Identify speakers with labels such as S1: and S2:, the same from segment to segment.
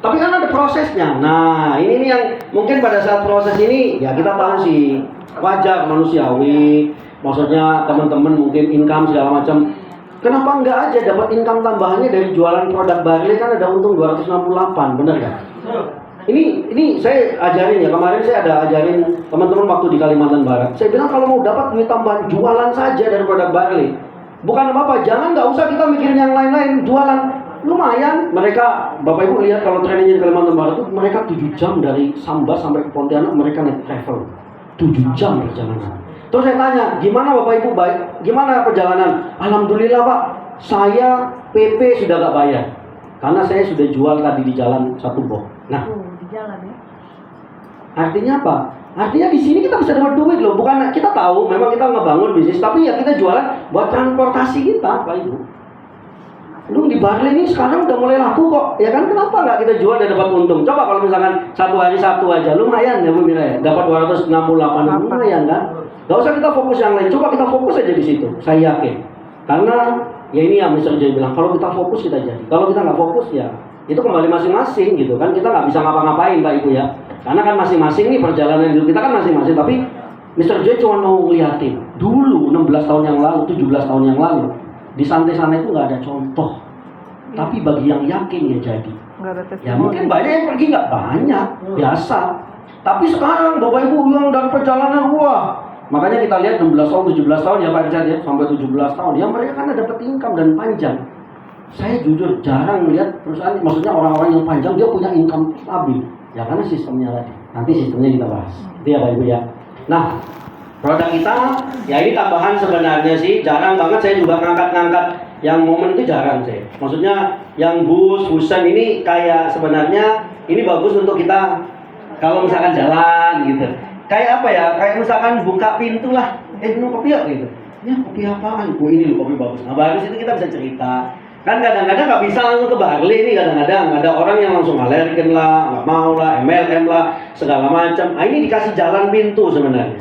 S1: Tapi kan ada prosesnya. Nah, ini nih yang mungkin pada saat proses ini ya kita tahu sih wajar, manusiawi. Maksudnya teman-teman mungkin income segala macam. Kenapa enggak aja dapat income tambahannya dari jualan produk barley, kan ada untung 268, bener kan? Ini saya ajarin ya, kemarin saya ada ajarin teman-teman waktu di Kalimantan Barat. Saya bilang kalau mau dapat duit tambahan, jualan saja dari produk barley. Bukan apa-apa, jangan nggak usah kita mikirin yang lain-lain, jualan. Lumayan, mereka, Bapak Ibu lihat kalau trainingnya di Kalimantan Barat itu mereka 7 jam dari Sambas sampai ke Pontianak, mereka naik travel. 7 jam perjalanan. Terus saya tanya, gimana Bapak Ibu baik? Gimana perjalanan? Alhamdulillah Pak, saya PP sudah gak bayar. Karena saya sudah jual tadi di jalan 1 box. Nah,
S2: jalan ya.
S1: artinya apa? Artinya di sini kita bisa dapat duit loh. Bukan kita tahu memang kita ngebangun bisnis, tapi ya kita jualan buat transportasi kita, Pak Ibu. Lu di barley ini sekarang udah mulai laku kok, ya kan? Kenapa nggak kita jual dan dapat untung? Coba kalau misalkan 1 hari 1 aja, lumayan ya Bu Mira ya. Dapat 268, lumayan kan? Gak usah kita fokus yang lain, coba kita fokus aja di situ. Saya yakin. Karena ya ini yang Mr. J bilang, kalau kita fokus kita jadi. Kalau kita nggak fokus ya itu kembali masing-masing gitu kan, kita nggak bisa ngapa-ngapain Pak Ibu ya, karena kan masing-masing nih perjalanan hidup kita kan masing-masing. Tapi Mr. J cuma mau ngeliatin dulu 16 tahun yang lalu, 17 tahun yang lalu di santai sana itu nggak ada contoh, tapi bagi yang yakin ya jadi. Ya mungkin banyak yang pergi, nggak banyak, biasa. Tapi sekarang Bapak Ibu yang dari perjalanan makanya kita lihat 16 tahun, 17 tahun ya Pak Richard ya, sampai 17 tahun ya mereka kan dapat income dan panjang. Saya jujur jarang melihat perusahaan, maksudnya orang-orang yang panjang dia punya income stabil. Ya karena sistemnya tadi. Nanti sistemnya kita bahas. Itu ya Pak Ibu ya. Nah, produk kita ya ini tambahan sebenarnya sih, jarang banget saya juga ngangkat-ngangkat yang momen itu jarang sih. Maksudnya yang busan ini kayak sebenarnya ini bagus untuk kita kalau misalkan jalan gitu. Kayak apa ya? Kayak misalkan buka pintu lah. Minum kopi ya gitu. Ya kopi apaan? Oh ini loh kopi bagus. Nah bagus itu kita bisa cerita. Kan kadang-kadang nggak bisa langsung ke barley nih, kadang-kadang ada orang yang langsung alergen lah, nggak mau lah, MLM lah, segala macam. Nah ini dikasih jalan pintu sebenarnya.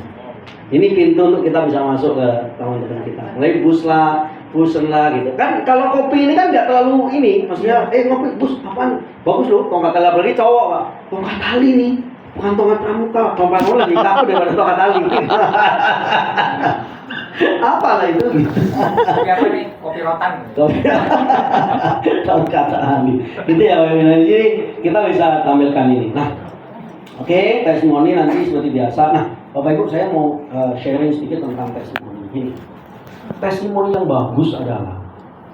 S1: Ini pintu untuk kita bisa masuk ke teman-teman kita. Mulai bus lah, fusion lah gitu. Kan kalau kopi ini kan nggak terlalu ini, maksudnya ngopi bus apaan? Bagus loh, tongkat tali apalagi cowok Pak. Tongkat tali nih, bukan tongkat pramuka. Tongkat pramuka lebih kaku daripada tongkat tali. Apalah itu?
S3: Kopi apa nih? Kopi rotan.
S1: Tongkat tali. Gitu ya Pak. Jadi kita bisa tampilkan ini. Nah, oke, testimoni nanti seperti biasa. Nah, Bapak Ibu saya mau sharing sedikit tentang testimoni ini. Testimoni yang bagus adalah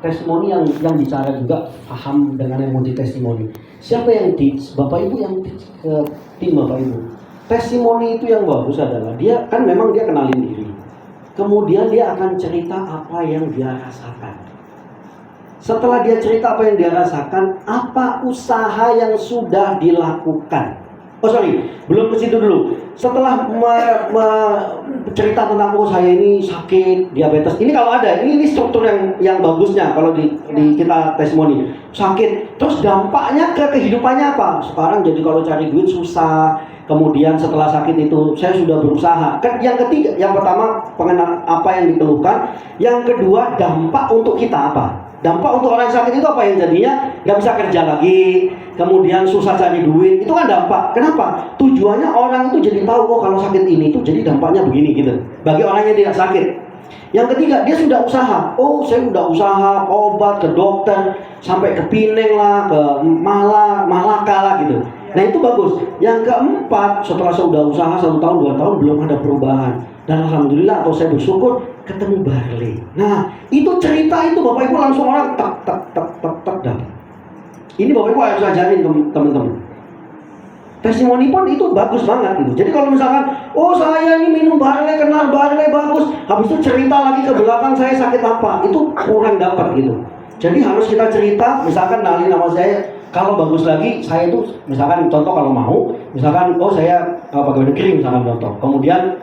S1: testimoni yang bicara juga paham dengan yang multi testimoni. Siapa yang teach? Bapak Ibu yang teach ke tim Bapak Ibu. Testimoni itu yang bagus adalah dia kan memang dia kenalin diri. Kemudian dia akan cerita apa yang dia rasakan. Setelah dia cerita apa yang dia rasakan, apa usaha yang sudah dilakukan. Belum ke situ dulu. Setelah cerita tentang saya ini sakit diabetes. Ini kalau ada, ini struktur yang bagusnya kalau di kita testimoni. Sakit, terus dampaknya ke kehidupannya apa? Sekarang jadi kalau cari duit susah. Kemudian setelah sakit itu saya sudah berusaha. Yang ketiga, yang pertama pengenal apa yang dikeluhkan. Yang kedua dampak untuk kita apa? Dampak untuk orang yang sakit itu apa yang jadinya nggak bisa kerja lagi, kemudian susah cari duit, itu kan dampak. Kenapa? Tujuannya orang itu jadi tahu, oh kalau sakit ini itu jadi dampaknya begini gitu. Bagi orang yang tidak sakit. Yang ketiga, dia sudah usaha. Oh saya sudah usaha obat ke dokter, sampai ke Pineng lah, ke Malaka lah gitu. Nah itu bagus. Yang keempat, setelah saya sudah usaha 1 tahun 2 tahun belum ada perubahan. Dan alhamdulillah atau saya bersyukur ketemu barley. Nah itu cerita itu Bapak Ibu langsung orang tak dapat. Ini Bapak Ibu harus ajarin teman-teman. Testimoni pun itu bagus banget gitu. Jadi kalau misalkan, oh saya ini minum barley, kenal barley bagus, habis itu cerita lagi ke belakang saya sakit apa, itu kurang dapat gitu. Jadi harus kita cerita, misalkan nalin nama saya, kalau bagus lagi saya itu misalkan contoh kalau mau, misalkan oh saya pegawai negeri misalkan contoh. Kemudian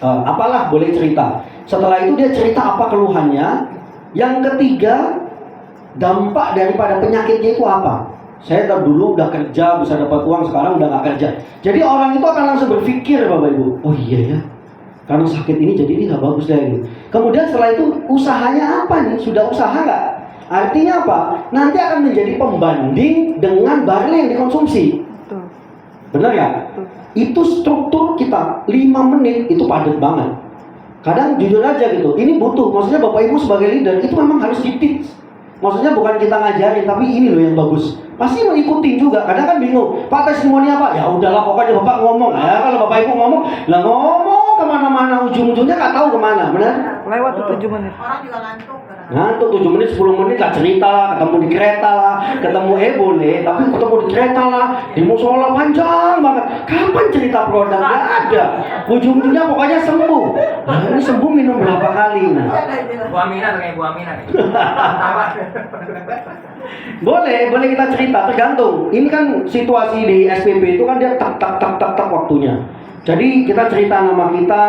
S1: apalah boleh cerita. Setelah itu dia cerita apa keluhannya. Yang ketiga, dampak daripada penyakitnya itu apa. Saya dulu udah kerja bisa dapat uang, sekarang udah nggak kerja. Jadi orang itu akan langsung berpikir Bapak Ibu, oh iya ya, karena sakit ini jadi ini nggak bagus lagi. Kemudian setelah itu usahanya apa nih? Sudah usaha nggak? Artinya apa? Nanti akan menjadi pembanding dengan barley yang dikonsumsi.
S2: Betul.
S1: Benar ya?
S2: Betul.
S1: Itu struktur kita 5 menit itu padat banget. Kadang jujur aja gitu, ini butuh. Maksudnya Bapak Ibu sebagai leader itu memang harus di-teach. Maksudnya bukan kita ngajarin, tapi ini loh yang bagus. Pasti mau ikutin juga. Kadang kan bingung, Pak testimoni apa? Ya udahlah pokoknya Bapak ngomong. Ya kalau Bapak Ibu ngomong, lah ngomong kemana-mana, ujung-ujungnya nggak tahu kemana, benar?
S2: Lewat tuh 7 menit.
S4: Orang juga ngantuk.
S1: Ngantuk 7 menit, 10 menit lah cerita lah, ketemu di kereta lah, ketemu boleh, tapi ketemu di kereta lah, di musola panjang banget. Kapan cerita produk? Nggak ada. Ujung-ujungnya pokoknya sembuh. Nah, ini sembuh minum berapa kali? Nah,
S3: Bu Amina tuh kayak Bu Amina nih.
S1: boleh kita cerita, tergantung. Ini kan situasi di SPP itu kan dia tak waktunya. Jadi kita cerita nama kita,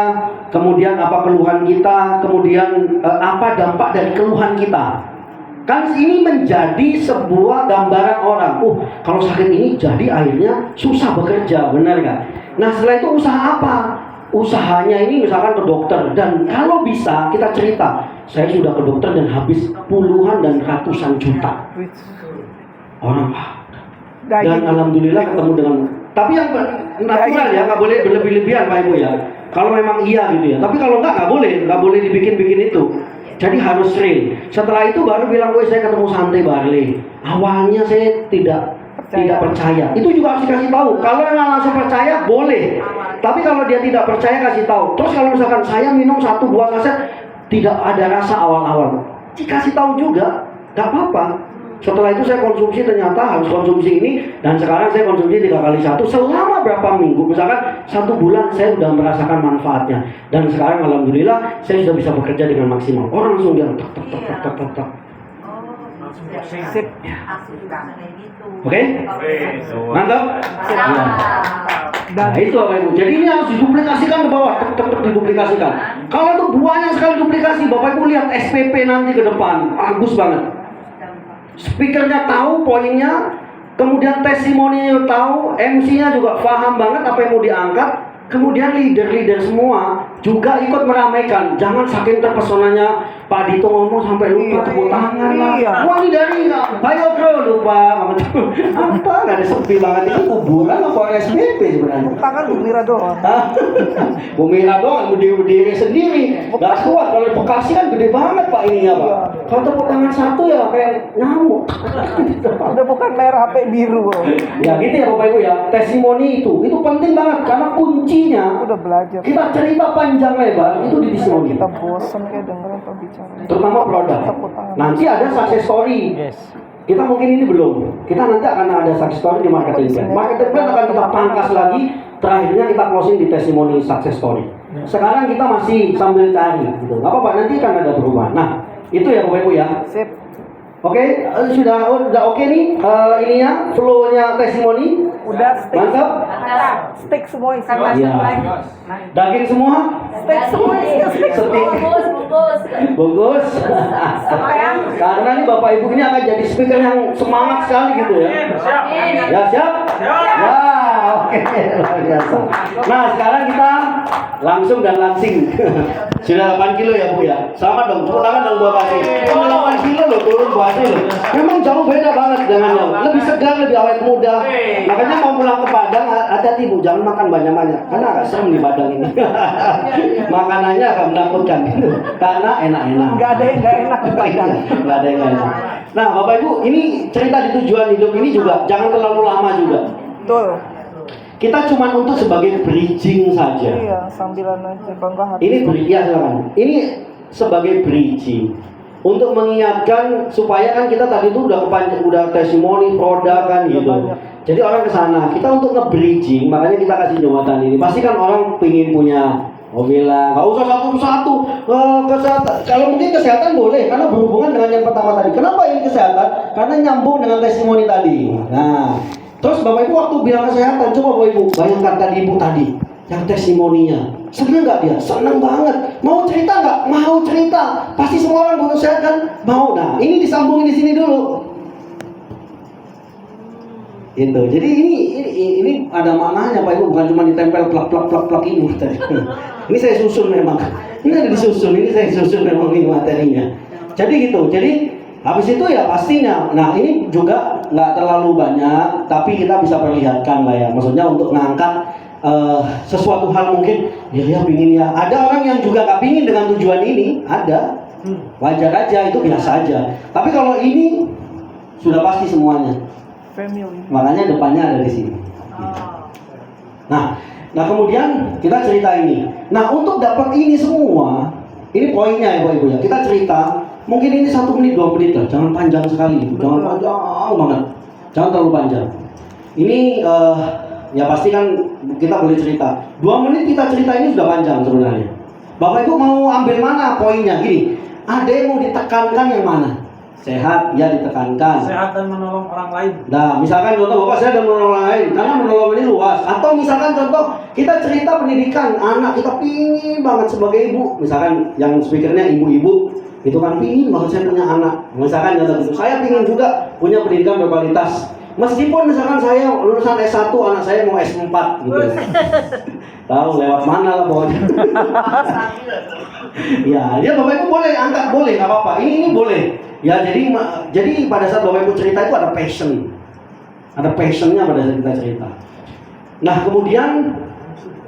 S1: kemudian apa keluhan kita, kemudian apa dampak dari keluhan kita. Kan ini menjadi sebuah gambaran orang. Kalau sakit ini jadi akhirnya susah bekerja, benar nggak? Nah setelah itu usaha apa? Usahanya ini misalkan ke dokter, dan kalau bisa kita cerita, saya sudah ke dokter dan habis puluhan dan ratusan juta. Orang dan alhamdulillah ketemu dengan, tapi yang natural ya, nggak boleh berlebih-lebihan Pak Ibu ya. Kalau memang iya gitu ya. Tapi kalau nggak boleh dibikin itu. Jadi harus real. Setelah itu baru bilang, saya ketemu Santai Barley. Awalnya saya tidak percaya. Itu juga harus dikasih tahu. Kalau memang langsung percaya boleh. Tapi kalau dia tidak percaya kasih tahu. Terus kalau misalkan saya minum 1-2 kaset tidak ada rasa awal-awal, dikasih tahu juga, nggak apa-apa. Setelah itu saya konsumsi, ternyata harus konsumsi ini, dan sekarang saya konsumsi 3x1 selama berapa minggu. Misalkan 1 bulan saya sudah merasakan manfaatnya, dan sekarang alhamdulillah saya sudah bisa bekerja dengan maksimal. Orang langsung dia tak.
S2: Sip.
S1: Oke? Mantap? Ya. Nah itu Bapak Ibu. Jadi ini harus diduplikasikan ke bawah, diduplikasikan. Kalau itu banyak sekali duplikasi, Bapak Ibu lihat SPP nanti ke depan, bagus banget. Speakernya tahu poinnya, kemudian testimoninya tahu, MC-nya juga paham banget apa yang mau diangkat, kemudian leader-leader semua juga ikut meramaikan. Jangan saking terpesonanya Pak Dito ngomong sampai lupa tepuk tangan lah. Wah ini dari Bayo Bro lupa. Apa? Nggak ada sepi banget, ini kuburan apa SPP sebenarnya?
S2: Tangan Bumira doang.
S1: Bumira doang, berdiri sendiri. Nggak kuat, kalau di Bekasi kan gede banget Pak ininya Pak. Kalau tepuk tangan satu ya kayak nyamuk.
S2: Udah bukan merah sampai biru.
S1: Ya gitu ya Bapak Ibu ya. Testimoni itu penting banget karena kuncinya
S2: Udah belajar.
S1: kita cerita panjang lebar itu di testimoni.
S2: Kita bosan kayak dengerin pembicara.
S1: Terutama produk. Nanti ada success story. Kita mungkin ini belum. Kita nanti akan ada success story di marketing plan. Marketing plan akan kita pangkas lagi. Terakhirnya kita closing di testimoni success story. Sekarang kita masih sambil cari gitu. Nggak apa-apa, nanti akan ada perubahan. Nah, itu ya Bapak Ibu ya.
S2: Sip.
S1: Oke, sudah oke nih ininya, flow-nya testimoni.
S2: Udah stick.
S1: Mantap.
S2: Stick semua isi.
S1: Iya. Daging semua?
S2: Stick semua isi. Stick semua.
S1: Bagus. Karena nih Bapak Ibu ini akan jadi speaker yang semangat sekali gitu ya. Ya siap? Ya, oke. Luar biasa. Nah sekarang kita langsung dan langsing. Sudah 8 kilo ya Bu ya. Selamat dong, tepuk tangan dong buat kasih. 8 kilo loh turun Bu Asri loh. Memang jauh beda banget dengan yang lebih segar, lebih awet muda. Makanya mau pulang ke Padang, hati-hati Bu, jangan makan banyak-banyak. Karena agak serem di Padang ini. Makanannya agak menakutkan. Karena enak-enak.
S2: Gak ada yang gak enak di Padang.
S1: Gak ada yang gak enak. Nah Bapak Ibu, ini cerita di tujuan hidup ini juga jangan terlalu lama juga.
S2: Betul.
S1: Kita cuma untuk sebagai bridging saja.
S2: Iya, sambilan aja bangga hati.
S1: Ini ya silakan. Ini sebagai bridging untuk mengingatkan supaya kan kita tadi itu udah testimoni produk kan gitu. Jadi orang ke sana, kita untuk nge-bridging, makanya kita kasih jembatan ini. Pasti kan orang pingin punya mobil lah, nggak usah satu-satu. Kesehatan, kalau mungkin kesehatan boleh, karena berhubungan dengan yang pertama tadi. Kenapa ini kesehatan? Karena nyambung dengan testimoni tadi. Nah, terus Bapak Ibu waktu bilang kesehatan, coba Bapak Ibu bayangkan tadi Ibu tadi yang testimoninya, senang nggak dia? Senang banget. Mau cerita nggak? Mau cerita. Pasti semua orang butuh sehat kan? Mau. Nah, ini disambungin di sini dulu. Gitu. Jadi ini ada maknanya Pak Ibu, bukan cuma ditempel plak ini tadi. Ini saya susun memang. Ini ada disusun, ini saya susun memang ini materinya. Jadi gitu. Jadi Habis itu ya pastinya, nah ini juga nggak terlalu banyak, tapi kita bisa perlihatkan lah ya. Maksudnya untuk ngangkat sesuatu hal mungkin, ya pingin ya. Ada orang yang juga nggak pingin dengan tujuan ini, ada. Wajar aja, itu biasa aja. Tapi kalau ini sudah pasti semuanya.
S2: Family.
S1: Makanya depannya ada di sini. Nah kemudian kita cerita ini. Nah untuk dapat ini semua, ini poinnya ya Bapak Ibu ya. Kita cerita. Mungkin ini 1 menit, 2 menit lah, jangan panjang sekali, jangan panjang banget, jangan terlalu panjang. Ini ya pasti kan kita boleh cerita. 2 menit kita cerita ini sudah panjang sebenarnya. Bapak Ibu mau ambil mana poinnya? Gini, ada yang mau ditekankan yang mana? Sehat, ya ditekankan.
S4: Sehat dan menolong orang lain.
S1: Nah, misalkan contoh Bapak sehat dan menolong orang lain, karena menolong ini luas. Atau misalkan contoh kita cerita pendidikan, anak kita pingin banget sebagai ibu. Misalkan yang speakernya ibu-ibu. Itu kan pingin banget saya punya anak. Misalkan contoh itu, saya pingin juga punya pendidikan berkualitas. Meskipun misalkan saya lulusan S1, anak saya mau S4 gitu. Tahu lewat mana lah pokoknya. Ya, dia Bapak Ibu boleh angkat, boleh, nggak apa-apa. Ini boleh. Ya, jadi pada saat Bapak Ibu cerita itu ada passion. Ada passionnya pada saat kita cerita. Nah, kemudian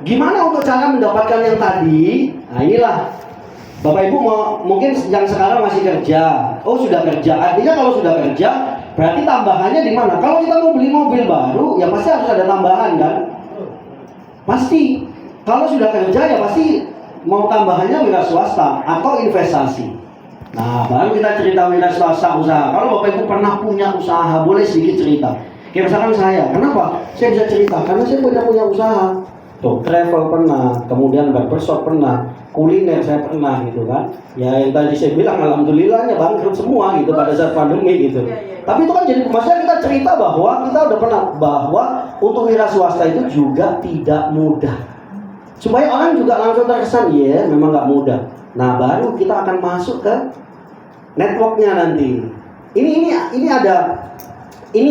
S1: gimana untuk cara mendapatkan yang tadi? Nah, inilah Bapak Ibu mungkin yang sekarang masih kerja. Oh, sudah kerja. Artinya kalau sudah kerja, berarti tambahannya di mana? Kalau kita mau beli mobil baru, ya pasti harus ada tambahan kan? Pasti. Kalau sudah kerja ya pasti mau tambahannya wira swasta atau investasi. Nah, baru kita cerita wira swasta usaha. Kalau Bapak Ibu pernah punya usaha, boleh sedikit cerita. Kayak misalkan saya, kenapa? Saya bisa cerita karena saya punya usaha. Tuh, travel pernah, kemudian barbershop pernah, kuliner saya pernah gitu kan. Ya yang tadi saya bilang alhamdulillahnya bangkrut semua gitu pada saat pandemi gitu. Tapi itu kan jadi maksudnya kita cerita bahwa kita udah pernah bahwa untuk wira swasta itu juga tidak mudah. Supaya orang juga langsung terkesan, ya memang nggak mudah. Nah baru kita akan masuk ke networknya nanti. Ini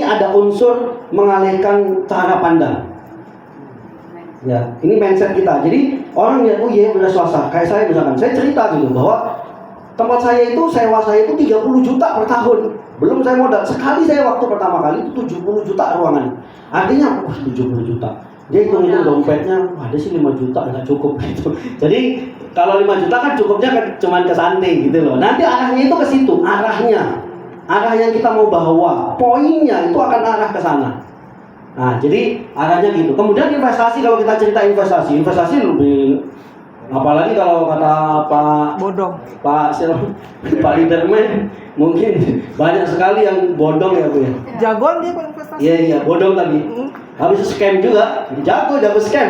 S1: ada unsur mengalihkan cara pandang. Ya, ini mindset kita. Jadi orang lihat, oh iya wira swasta. Kayak saya misalkan, saya cerita gitu bahwa tempat saya itu sewa saya itu 30 juta per tahun. Belum saya modal. Sekali saya waktu pertama kali itu 70 juta ruangan. Artinya, wah 70 juta. Dia hitung-hitung dompetnya, ada sih 5 juta nggak cukup gitu. Jadi kalau 5 juta kan cukupnya cuma ke Santi gitu loh. Nanti arahnya itu ke situ, arahnya. Arah yang kita mau bawa, poinnya itu akan arah ke sana. Nah, jadi arahnya gitu. Kemudian investasi, kalau kita cerita investasi lebih, apalagi kalau kata Pak Liderman, mungkin banyak sekali yang bodong ya Bu ya.
S2: Jagoan dia kalau investasi.
S1: Iya, bodong tadi. Habis itu scam juga, jago scam.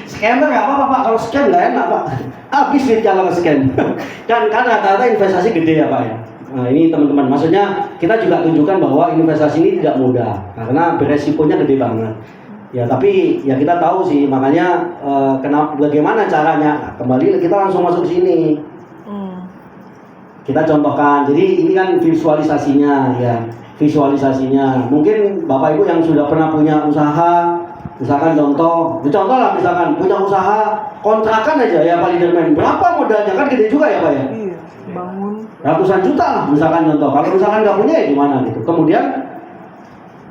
S1: Scammer nggak apa-apa Pak, kalau scam nggak enak Pak. Habis duit kalau scam. Dan kan rata-rata investasi gede ya Pak ya. Nah ini teman-teman, maksudnya kita juga tunjukkan bahwa investasi ini tidak mudah karena beresikonya gede banget. Ya tapi ya kita tahu sih, makanya bagaimana caranya. Nah, kembali kita langsung masuk sini. Kita contohkan. Jadi ini kan visualisasinya ya, visualisasinya. Mungkin Bapak Ibu yang sudah pernah punya usaha, misalkan contoh lah misalkan punya usaha kontrakan aja ya Pak Liderman. Berapa modalnya kan gede juga ya Pak ya?
S2: Iya, bangun
S1: ratusan juta lah misalkan contoh. Kalau misalkan nggak punya ya gimana gitu. Kemudian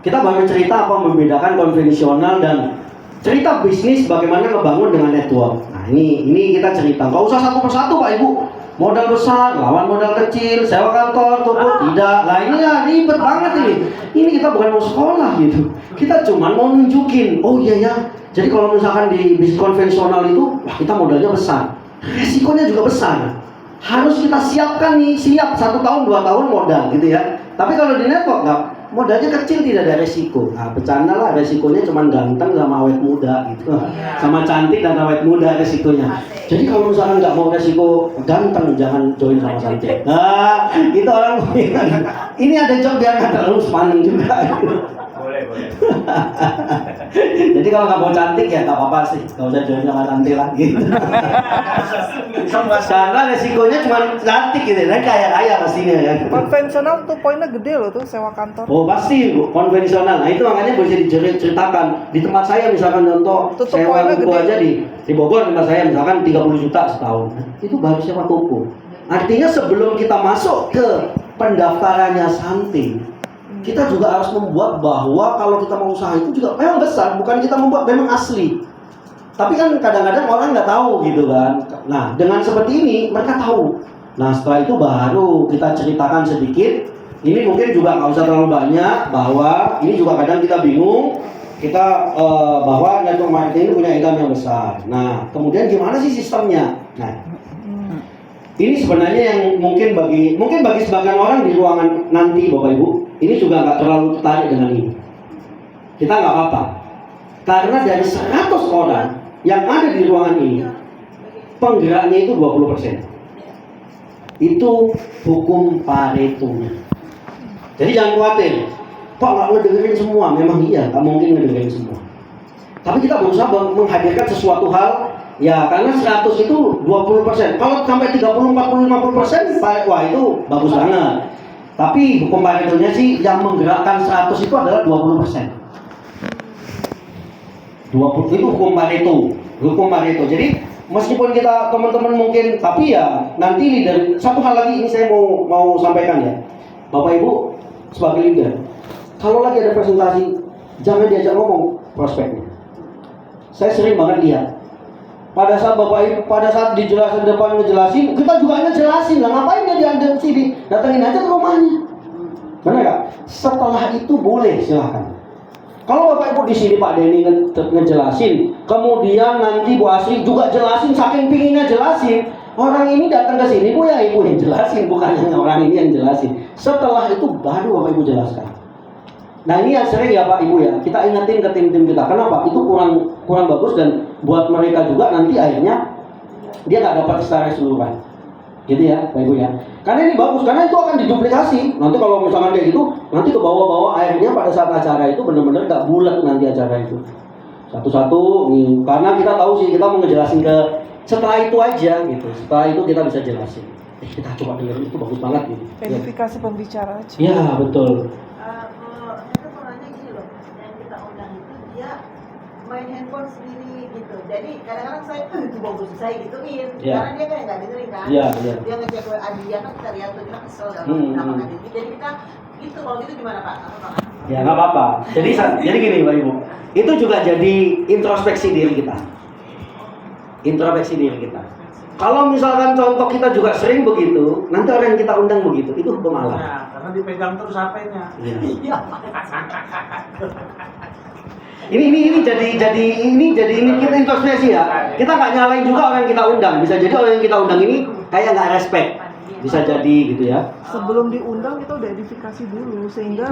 S1: kita baru cerita apa membedakan konvensional dan cerita bisnis bagaimana ngebangun dengan network. Nah ini kita cerita. Nggak usah satu persatu Pak Ibu. Modal besar lawan modal kecil, sewa kantor, toko tidak. Lah ini ya ribet banget ini. Ini kita bukan mau sekolah gitu. Kita cuma mau nunjukin. Oh iya ya. Jadi kalau misalkan di bisnis konvensional itu, wah kita modalnya besar. Resikonya juga besar. Harus kita siapkan nih, siap 1 tahun 2 tahun modal gitu ya. Tapi kalau di network nggak, modalnya kecil, tidak ada resiko. Nah bercanda lah, resikonya cuma ganteng sama awet muda gitu, sama cantik dan awet muda resikonya. Jadi kalau misalkan nggak mau resiko ganteng, jangan join sama cantik. Nah itu orang ini ada job biar nggak terlalu sepaneng juga.
S3: Boleh.
S1: Jadi kalau nggak mau cantik ya nggak apa-apa sih, nggak usah join sama cantik lah gitu. Karena resikonya cuma cantik gitu, dan kaya pastinya ya.
S2: konvensional tuh poinnya gede loh tuh, sewa kantor.
S1: Oh pasti konvensional. Nah itu makanya bisa diceritakan. Di tempat saya misalkan contoh
S2: Tutup
S1: sewa
S2: poinnya
S1: kuku
S2: gede.
S1: aja di Bogor tempat saya misalkan 30 juta setahun. Itu baru sewa kuku. Artinya sebelum kita masuk ke pendaftarannya Santi, kita juga harus membuat bahwa kalau kita mau usaha itu juga memang besar, bukan kita membuat memang asli. Tapi kan kadang-kadang orang nggak tahu gitu kan. Nah, dengan seperti ini mereka tahu. Nah, setelah itu baru kita ceritakan sedikit. Ini mungkin juga nggak usah terlalu banyak, bahwa ini juga kadang kita bingung. Kita bahwa network marketing ini punya income yang besar. Nah, kemudian gimana sih sistemnya? Nah, ini sebenarnya yang mungkin bagi sebagian orang di ruangan nanti, Bapak Ibu, ini juga nggak terlalu tertarik dengan ini. Kita nggak apa-apa, karena dari 100 orang yang ada di ruangan ini, penggeraknya itu 20%. Itu hukum Pareto-nya. Jadi jangan khawatir, Pak nggak ngedengerin semua. Memang iya, nggak mungkin ngedengerin semua. Tapi kita berusaha menghadirkan sesuatu hal, ya karena 100 itu 20%. Kalau sampai 30, 40, 50%, wah itu bagus banget. Tapi hukum Pareto-nya sih yang menggerakkan 100 itu adalah 20%. 20 itu hukum Pareto. Jadi meskipun kita teman-teman mungkin, tapi ya nanti leader. Satu hal lagi ini saya mau sampaikan ya, Bapak Ibu sebagai leader, kalau lagi ada presentasi jangan diajak ngomong prospeknya. Saya sering banget lihat pada saat Bapak Ibu pada saat dijelasin depan ngejelasin, kita juga ngejelasin lah, ngapain dia diambil sini, datengin aja ke rumahnya, benar gak? Setelah itu boleh silahkan. Kalau Bapak Ibu di sini Pak Denny ngejelasin, kemudian nanti Bu Asri juga jelasin, saking pinginnya jelasin, orang ini datang ke sini, Bu ya Ibu yang jelasin, bukan orang ini yang jelasin. Setelah itu baru Bapak Ibu jelaskan. Nah ini yang sering ya Pak Ibu ya, kita ingetin ke tim-tim kita. Kenapa? Itu kurang bagus, dan buat mereka juga nanti akhirnya dia nggak dapat secara keseluruhan. Gitu ya Pak Ibu ya. Karena ini bagus, karena itu akan diduplikasi. Nanti kalau misalkan kayak gitu, nanti ke bawah-bawah, akhirnya pada saat acara itu benar-benar gak bulat nanti acara itu. Satu-satu, karena kita tahu sih, kita mau ngejelasin ke setelah itu aja gitu. Setelah itu kita bisa jelasin. Kita coba dengerin, itu bagus banget gitu.
S2: Verifikasi pembicara aja.
S1: Ya betul.
S4: Itu pernahnya gini loh, yang kita undang itu dia main handphone sendiri gitu. Jadi kadang-kadang saya itu bagus, saya gituin. Karena dia kan nggak dengerin kan. Dia ngecek WA dia kan, kita lihat tuh dia kesel gak apa Jadi kita gitu, kalau gitu gimana Pak?
S1: Ya nggak apa-apa. Jadi gini Pak Ibu, itu juga jadi introspeksi diri kita. Kalau misalkan contoh kita juga sering begitu, nanti orang yang kita undang begitu, itu hukum Allah.
S5: Ya, karena dipegang terus HP-nya.
S1: Iya. Ini jadi kita introspeksi ya. Kita nggak nyalain juga orang yang kita undang. Bisa jadi orang yang kita undang ini kayak nggak respect. Bisa jadi gitu ya.
S2: Sebelum diundang kita udah edifikasi dulu, sehingga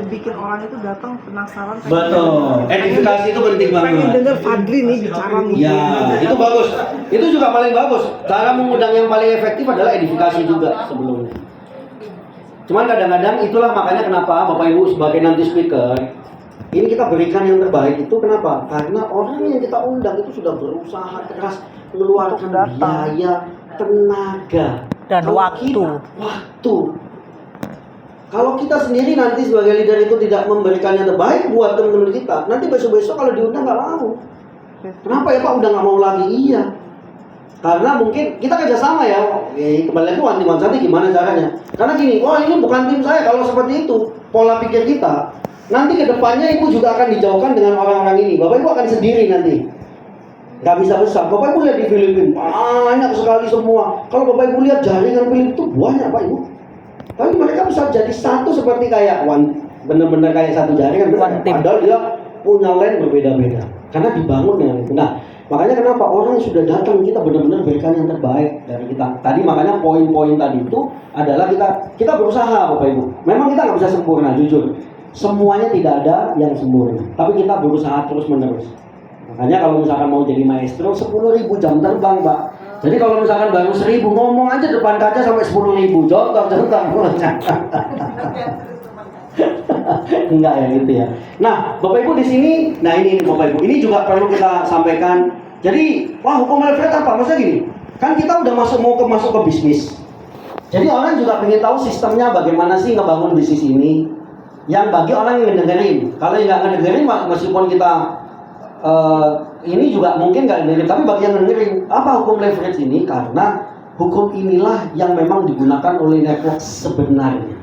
S2: bikin orang itu datang penasaran.
S1: Betul. Edifikasi itu penting banget.
S2: Pengen denger Fadli nih bicara nih.
S1: Ya, itu bagus. Itu juga paling bagus. Cara mengundang yang paling efektif adalah edifikasi juga sebelumnya. Cuman kadang-kadang itulah makanya kenapa Bapak Ibu sebagai nanti speaker, ini kita berikan yang terbaik itu kenapa? Karena orang yang kita undang itu sudah berusaha keras mengeluarkan biaya, tenaga, dan waktu. Kalau kita sendiri nanti sebagai leader itu tidak memberikan yang terbaik buat teman-teman kita, nanti besok-besok kalau diundang nggak mau. Kenapa ya Pak udah nggak mau lagi? Iya. Karena mungkin kita kerjasama ya. Kembali lagi one Santi gimana caranya? Karena gini, ini bukan tim saya. Kalau seperti itu pola pikir kita, nanti kedepannya Ibu juga akan dijauhkan dengan orang-orang ini. Bapak Ibu akan sendiri nanti. Gak bisa besar. Bapak Ibu lihat di Filipina, banyak sekali semua. Kalau Bapak Ibu lihat jaringan Filipina itu banyak Pak Ibu. Tapi mereka bisa jadi satu seperti kayak benar-benar kayak satu jaringan. Padahal dia punya line berbeda-beda. Karena dibangun dengan itu. Nah, makanya kenapa orang yang sudah datang kita benar-benar berikan yang terbaik dari kita. Tadi makanya poin-poin tadi itu adalah kita berusaha Bapak Ibu. Memang kita nggak bisa sempurna, jujur. Semuanya tidak ada yang sempurna. Tapi kita berusaha terus-menerus. Makanya kalau misalkan mau jadi maestro 10.000 jam terbang Pak. Jadi kalau misalkan baru 1.000 ngomong aja depan kaca sampai 10.000 contoh. Enggak ya gitu ya. Nah Bapak Ibu di sini, nah ini Bapak Ibu, ini juga perlu kita sampaikan. Jadi hukum leverage apa? Maksudnya gini, kan kita udah masuk ke bisnis. Jadi orang juga pengen tahu sistemnya bagaimana sih ngebangun bisnis ini. Yang bagi orang yang ngedengerin. Kalau yang nggak ngedengerin meskipun kita ini juga mungkin nggak dengerin, tapi bagi yang dengerin apa hukum leverage ini? Karena hukum inilah yang memang digunakan oleh network sebenarnya.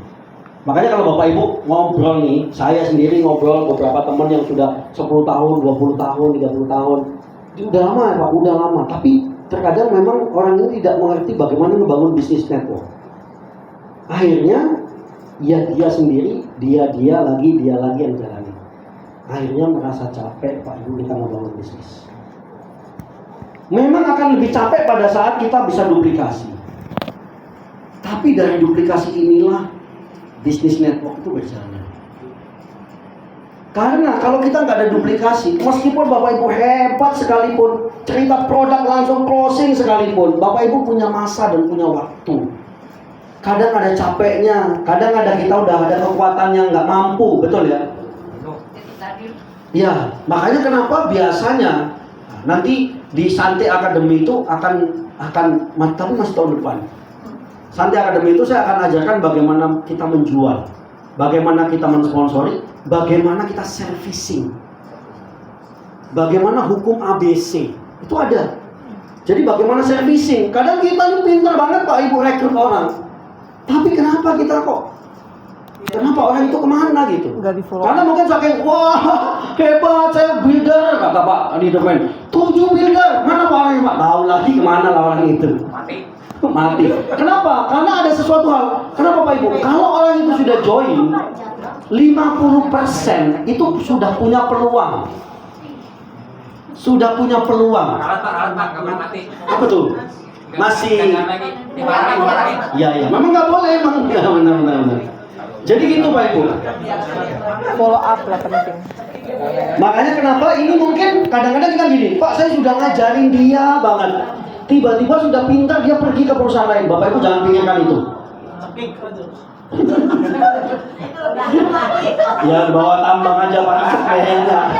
S1: Makanya kalau Bapak Ibu ngobrol nih, saya sendiri ngobrol beberapa teman yang sudah 10 tahun, 20 tahun, 30 tahun. Itu udah lama ya Pak, udah lama. Tapi terkadang memang orang ini tidak mengerti bagaimana membangun bisnis network. Akhirnya ya dia sendiri, dia lagi yang jalani. Akhirnya merasa capek Pak Ibu kita membangun bisnis. Memang akan lebih capek pada saat kita bisa duplikasi. Tapi dari duplikasi inilah bisnis network itu berjalan. Karena kalau kita nggak ada duplikasi, meskipun Bapak Ibu hebat sekalipun, cerita produk langsung closing sekalipun, Bapak Ibu punya masa dan punya waktu. Kadang ada capeknya, kadang ada kita udah ada kekuatan yang nggak mampu, betul ya? Ya, makanya kenapa biasanya nanti di Santai Academy itu akan tapi masih tahun depan. Santai Academy itu saya akan ajarkan bagaimana kita menjual, bagaimana kita mensponsori, bagaimana kita servicing, bagaimana hukum ABC itu ada. Jadi bagaimana servicing? Kadang kita ini pintar banget Pak Ibu rekrut orang, tapi kenapa orang itu kemana gitu? Karena mungkin saking wah hebat saya builder kata Pak leaderman 7 builder mana Pak orangnya Pak? Tahu lagi kemana lah orang itu? Mati. Kenapa? Karena ada sesuatu hal. Kenapa Pak Ibu? Kalau orang itu sudah join 50% itu sudah punya peluang. Sudah punya peluang.
S3: Alat Pak, nggak mati.
S1: Apa tuh? Masih. Iya. Memang nggak boleh, emang. Ya, benar. Jadi gitu Pak Ibu.
S2: Follow up lah penting.
S1: Makanya kenapa ini mungkin kadang-kadang kita gini, Pak saya sudah ngajarin dia banget. Tiba-tiba sudah pintar dia pergi ke perusahaan lain. Bapak Ibu jangan pikirkan itu. Ya bawa tambang aja Pak kayaknya.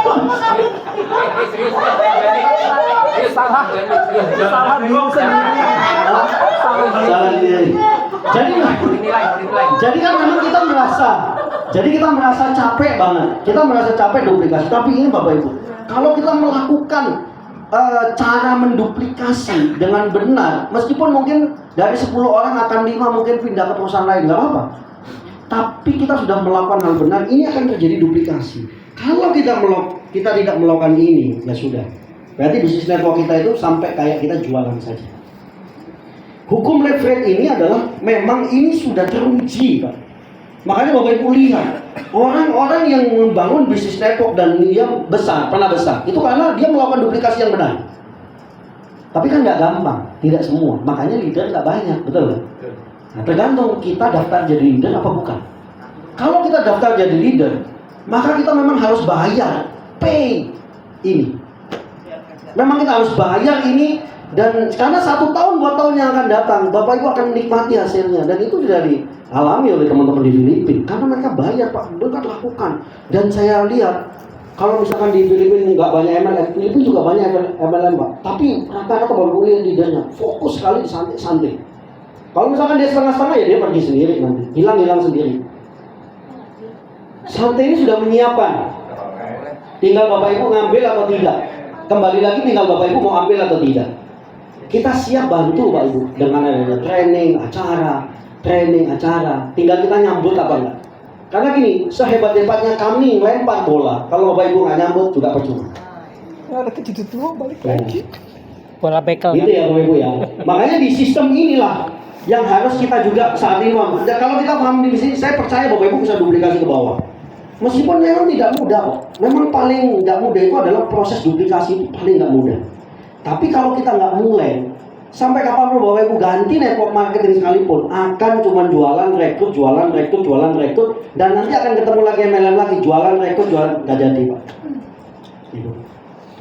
S2: Salah diri sendiri.
S1: Salah diri. Jadi kan memang kita merasa capek banget. Kita merasa capek duplikasi. Tapi ini Bapak Ibu, kalau kita melakukan cara menduplikasi dengan benar, meskipun mungkin dari 10 orang akan 5 mungkin pindah ke perusahaan lain, nggak apa-apa. Tapi kita sudah melakukan hal benar, ini akan terjadi duplikasi. Kalau kita tidak melakukan ini, ya sudah. Berarti bisnis network kita itu sampai kayak kita jualan saja. Hukum leverage ini adalah memang ini sudah teruji, Pak. Makanya Bapak Ibu lihat orang-orang yang membangun bisnis network dan dia pernah besar, itu karena dia melakukan duplikasi yang benar. Tapi kan nggak gampang, tidak semua. Makanya leader nggak banyak, betul kan? Nah, tergantung kita daftar jadi leader apa bukan. Kalau kita daftar jadi leader, maka kita memang harus bayar, pay ini. Memang kita harus bayar ini. Dan karena 1 tahun 2 tahun yang akan datang, Bapak Ibu akan menikmati hasilnya. Dan itu sudah dialami oleh teman-teman di Filipina. Karena mereka bayar Pak, mereka lakukan. Dan saya lihat, kalau misalkan di Filipina nggak banyak MLM, Filipina juga banyak MLM Pak. Tapi rata-rata Bapak Ibu lihat leadernya, fokus sekali di santai. Kalau misalkan dia setengah-setengah ya dia pergi sendiri nanti, hilang sendiri. Santai ini sudah menyiapkan. Tinggal Bapak Ibu ngambil atau tidak. Kembali lagi tinggal Bapak Ibu mau ambil atau tidak. Kita siap bantu Pak Ibu dengan adanya training acara. Tinggal kita nyambut apa enggak. Karena gini, sehebat-hebatnya kami lempar bola, kalau Bapak Ibu nggak nyambut juga percuma.
S2: Ada kejutut tua balik lagi.
S6: Bola bekel
S1: gitu ya Bapak Ibu ya. Makanya di sistem inilah yang harus kita juga saat ini paham. Kalau kita paham di sini, saya percaya Bapak Ibu bisa duplikasi ke bawah. Meskipun memang tidak mudah kok. Memang paling tidak mudah itu adalah proses duplikasi itu paling tidak mudah. Tapi kalau kita nggak mulai, sampai kapan Bapak Ibu ganti network marketing sekalipun, akan cuma jualan, rekrut, dan nanti akan ketemu lagi MLM lagi, jualan, nggak jadi Pak.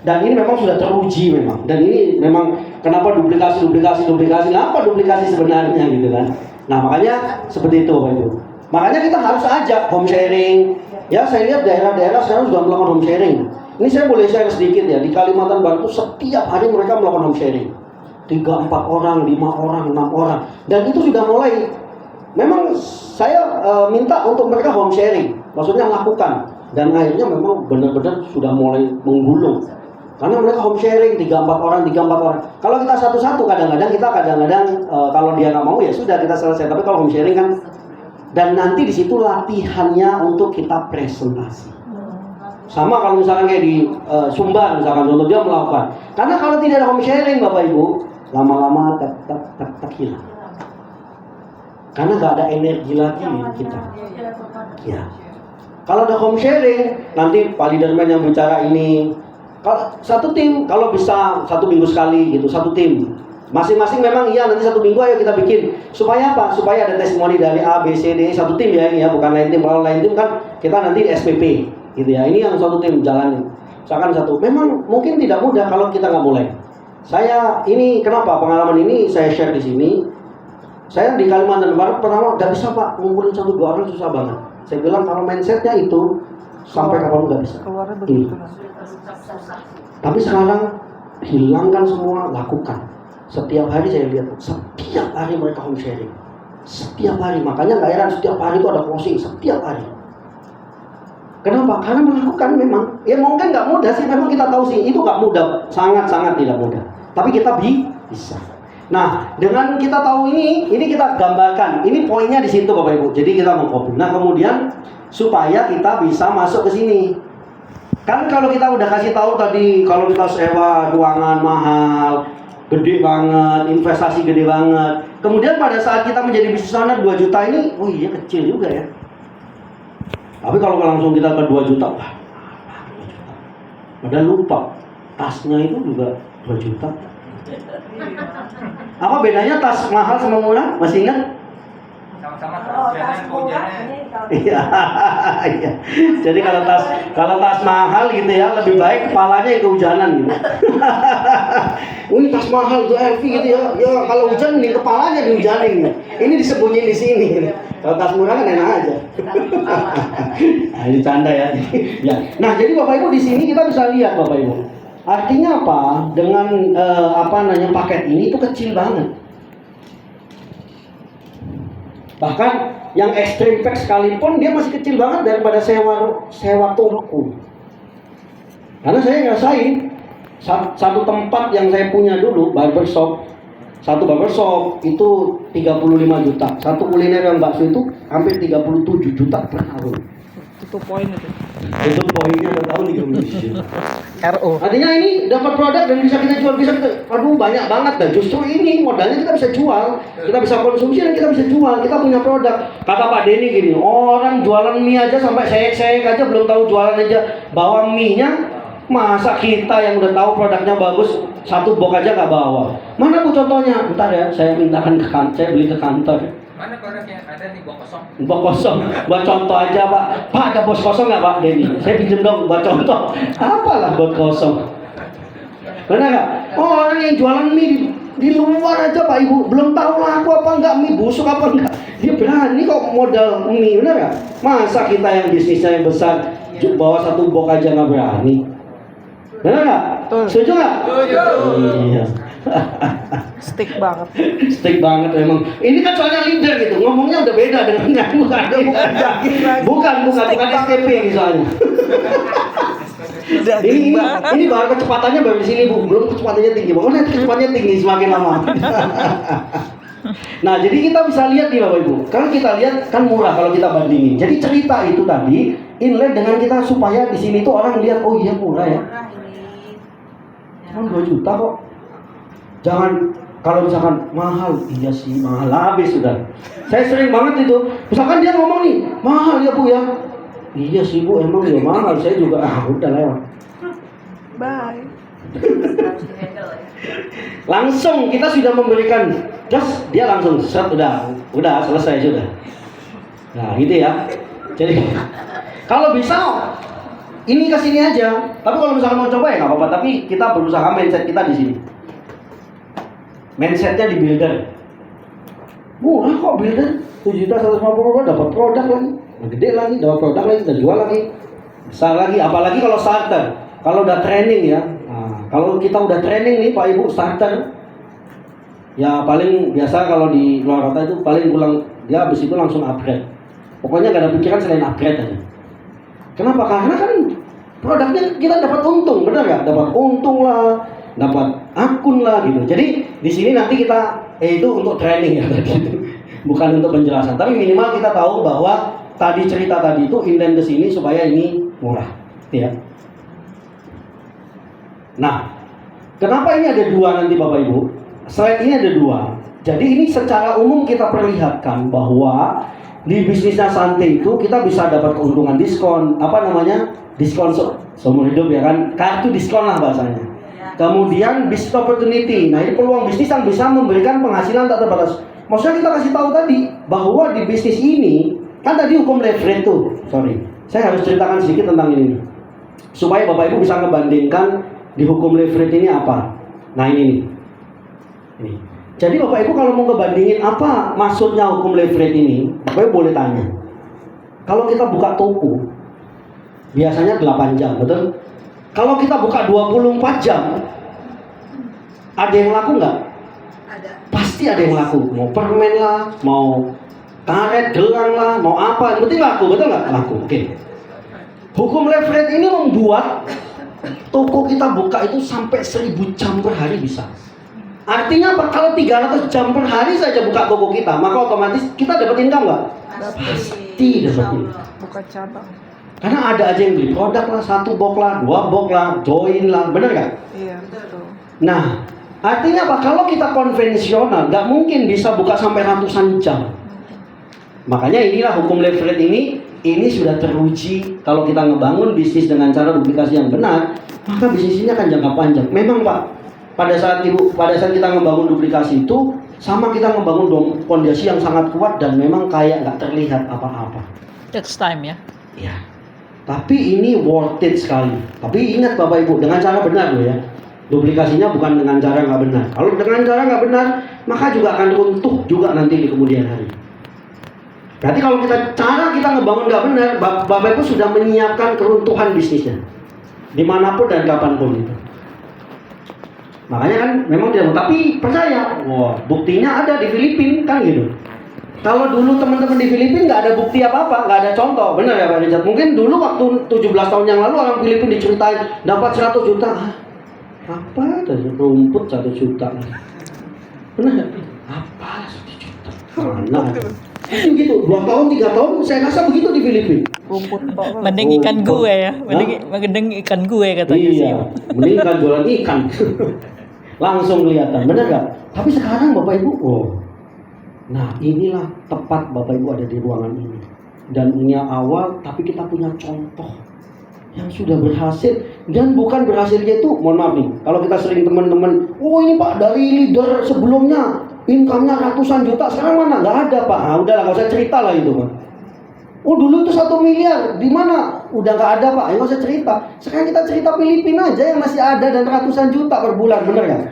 S1: Dan ini memang sudah teruji memang. Dan ini memang kenapa duplikasi, kenapa duplikasi sebenarnya gitu kan. Nah makanya seperti itu Bapak Ibu. Makanya kita harus ajak home sharing. Ya saya lihat daerah-daerah sekarang sudah melakukan home sharing. Ini saya boleh share sedikit ya. Di Kalimantan Barat itu setiap hari mereka melakukan home sharing. 3-4 orang, 5 orang, 6 orang. Dan itu sudah mulai. Memang saya minta untuk mereka home sharing. Maksudnya lakukan. Dan akhirnya memang benar-benar sudah mulai menggulung. Karena mereka home sharing 3-4 orang. Kalau kita satu-satu kadang-kadang kalau dia nggak mau ya sudah kita selesai. Tapi kalau home sharing kan, dan nanti di situ latihannya untuk kita presentasi. Sama kalau misalkan kayak di Sumbar misalkan contoh dia melakukan. Karena kalau tidak ada home sharing Bapak Ibu, lama-lama tak hilang. Karena nggak ada energi lagi kita. Ya. Kalau ada home sharing, nanti Pak Leaderman yang bicara ini. Kalau satu tim, kalau bisa 1 minggu sekali gitu, satu tim. Masing-masing memang iya nanti 1 minggu ayo kita bikin. Supaya apa? Supaya ada testimoni dari A, B, C, D, satu tim ya ini ya, bukan lain tim. Kalau lain tim kan kita nanti SPP gitu ya. Ini yang satu tim jalanin. Misalkan satu. Memang mungkin tidak mudah kalau kita nggak mulai. Saya ini kenapa pengalaman ini saya share di sini. Saya di Kalimantan Barat pertama nggak bisa Pak ngumpulin 1-2 orang susah banget. Saya bilang kalau mindsetnya itu sampai kapan nggak bisa.
S2: Keluarnya begitu.
S1: Tapi sekarang hilangkan semua, lakukan. Setiap hari saya lihat, setiap hari mereka home sharing. Setiap hari, makanya nggak heran setiap hari itu ada closing, setiap hari. Kenapa? Karena melakukan memang. Ya mungkin nggak mudah sih, memang kita tahu sih itu nggak mudah, sangat-sangat tidak mudah. Tapi kita bisa. Nah, dengan kita tahu ini kita gambarkan. Ini poinnya di situ Bapak Ibu. Jadi kita mengcopy. Nah, kemudian supaya kita bisa masuk ke sini. Kan kalau kita udah kasih tahu tadi, kalau kita sewa ruangan mahal, gede banget, investasi gede banget. Kemudian pada saat kita menjadi business owner 2 juta ini, oh iya kecil juga ya. Tapi kalau langsung kita ke 2 juta, wah, 2 juta. Padahal lupa, tasnya itu juga 2 juta. Apa bedanya tas mahal sama murah? Masih ingat?
S3: Sama-sama hujannya.
S1: Iya. Jadi kalau tas mahal gitu ya, lebih baik kepalanya yang kehujanan gitu. Ini tas mahal itu LV gitu ya. Ya kalau hujan nih kepalanya dihujanin gitu. Ini disembunyiin di sini. Kalau tas murah kan enak aja. Nah, ini canda ya. Ya. Nah, jadi Bapak Ibu di sini kita bisa lihat Bapak Ibu. Artinya apa? Dengan paket ini itu kecil banget. Bahkan yang extreme pack sekalipun dia masih kecil banget daripada sewa toko. Karena saya ngerasain satu tempat yang saya punya dulu barbershop, satu barbershop itu 35 juta. Satu kuliner yang bakso itu hampir 37 juta per tahun.
S2: Itu poin itu.
S1: Itu poinnya udah tahu nih komisi.
S2: RO.
S1: Artinya ini dapat produk dan bisa kita jual, aduh banyak banget dan justru ini modalnya kita bisa jual, kita bisa konsumsi dan kita bisa jual, kita punya produk. Kata Pak Denny gini, orang jualan mie aja sampai seyek-seyek aja belum tahu jualan aja bawa mie-nya, masa kita yang udah tahu produknya bagus satu box aja nggak bawa. Mana Bu contohnya? Bentar ya, saya mintakan ke kantor, saya beli ke kantor.
S3: Mana produknya? Ada nih box kosong.
S1: Box kosong, buat contoh aja Pak. Pak ada box kosong nggak Pak Denny? Saya pinjam dong buat contoh. Apalah box kosong? Benar nggak? Oh, orang yang jualan mie di luar aja Pak Ibu belum tahu laku apa enggak, mie busuk apa enggak. Dia berani kok modal mie, benar nggak? Masa kita yang bisnisnya yang besar bawa satu box aja nggak berani? Benar nggak? Setuju nggak? Iya.
S2: Stick banget.
S1: Stick banget memang. Ini kan soalnya leader gitu, ngomongnya udah beda dengan bukan STP misalnya. Ini baru kecepatannya baru di sini Bu, belum kecepatannya tinggi. Makanya kecepatannya tinggi semakin lama. Nah, jadi kita bisa lihat nih Bapak Ibu. Kalau kita lihat kan murah kalau kita bandingin. Jadi cerita itu tadi inlet dengan kita supaya di sini tuh orang lihat oh iya murah ya. Cuma 2 juta kok. Jangan kalau misalkan mahal, iya sih mahal habis sudah. Saya sering banget itu. Misalkan dia ngomong nih, mahal ya Bu ya. Iya sih Bu, emang ya mahal. Saya juga udah lewat.
S2: Bye.
S1: Langsung kita sudah memberikan just dia langsung set udah selesai sudah. Nah, gitu ya. Jadi kalau bisa ini ke sini aja. Tapi kalau misalkan mau coba ya nggak apa-apa. Tapi kita berusaha mindset kita di sini. Mindsetnya di builder. Murah kok builder 7.150.000 dapat produk lagi, gede lagi, dapat produk lagi, dan jual lagi, besar lagi. Apalagi kalau starter, kalau udah training ya. Nah, kalau kita udah training nih Pak Ibu starter, ya paling biasa kalau di luar kota itu paling pulang dia habis itu langsung upgrade. Pokoknya gak ada pikiran selain upgrade aja. Kenapa? Karena kan produknya kita dapat untung, benar nggak? Dapat untung lah, dapat akun lah gitu. Jadi di sini nanti kita itu untuk training ya tadi itu, bukan untuk penjelasan. Tapi minimal kita tahu bahwa tadi cerita tadi itu intent ke sini supaya ini murah, ya. Nah, kenapa ini ada dua nanti Bapak Ibu? Slide ini ada dua. Jadi ini secara umum kita perlihatkan bahwa di bisnisnya Santai itu kita bisa dapat keuntungan diskon, apa namanya? Diskon seumur hidup ya kan? Kartu diskon lah bahasanya. Kemudian business opportunity. Nah, ini peluang bisnis yang bisa memberikan penghasilan tak terbatas. Maksudnya kita kasih tahu tadi bahwa di bisnis ini kan tadi hukum leverage tuh. Sorry, saya harus ceritakan sedikit tentang ini supaya Bapak Ibu bisa ngebandingkan di hukum leverage ini apa. Nah ini nih. Ini. Jadi Bapak Ibu kalau mau ngebandingin apa maksudnya hukum leverage ini, Bapak Ibu boleh tanya. Kalau kita buka toko, biasanya 8 jam, betul? Kalau kita buka 24 jam, ada yang laku nggak?
S4: Ada.
S1: Pasti ada yang laku. Mau permen lah, mau karet, gelang lah, mau apa, yang penting laku, betul nggak? Laku, oke. Hukum leverage ini membuat toko kita buka itu sampai 1000 jam per hari bisa. Artinya apa? Kalau 300 jam per hari saja buka toko kita, maka otomatis kita dapat income nggak? Pasti dapat income.
S2: Buka cabang.
S1: Karena ada aja yang beli produk lah, 1 box lah, 2 box lah, join lah, bener nggak?
S2: Iya, betul.
S1: Nah, artinya apa? Kalau kita konvensional, nggak mungkin bisa buka sampai ratusan jam. Makanya inilah hukum leverage ini sudah teruji. Kalau kita ngebangun bisnis dengan cara duplikasi yang benar, maka bisnis ini akan jangka panjang. Memang Pak, pada saat kita ngebangun duplikasi itu, sama kita ngebangun fondasi yang sangat kuat dan memang kayak nggak terlihat apa-apa.
S6: Takes time ya.
S1: Ya. Tapi ini worth it sekali. Tapi ingat Bapak Ibu, dengan cara benar loh ya. Duplikasinya bukan dengan cara nggak benar. Kalau dengan cara nggak benar, maka juga akan runtuh juga nanti di kemudian hari. Berarti kalau cara kita ngebangun nggak benar, Bapak Ibu sudah menyiapkan keruntuhan bisnisnya, dimanapun dan kapanpun itu. Makanya kan memang tidak. Tapi percaya, wah buktinya ada di Filipina kan gitu. Kalau dulu teman-teman di Filipina nggak ada bukti apa-apa, nggak ada contoh, benar ya Pak Richard? Mungkin dulu waktu 17 tahun yang lalu orang Filipina diceritain dapat 100 juta. Apa tadi rumput 1 juta? Benar? Apa 1 juta? Mana? Itu gitu. 2 tahun 3 tahun saya rasa begitu di Filipina.
S2: Rumput tok.
S6: Mending ikan gue ya. Mending ikan gue katanya sih.
S1: Iya, mending ikan jualan ikan. Langsung kelihatan, benar nggak? Tapi sekarang Bapak Ibu, nah inilah tepat Bapak Ibu ada di ruangan ini. Dan ini awal, tapi kita punya contoh yang sudah berhasil. Dan bukan berhasilnya itu, mohon maaf nih, kalau kita sering teman-teman, oh ini Pak dari leader sebelumnya, income-nya ratusan juta, sekarang mana? Nggak ada Pak. Nah, udahlah nggak usah cerita lah itu Pak. Oh dulu itu 1 miliar, di mana? Udah nggak ada Pak, ya nggak usah cerita. Sekarang kita cerita Filipina aja yang masih ada dan ratusan juta per bulan, bener nggak?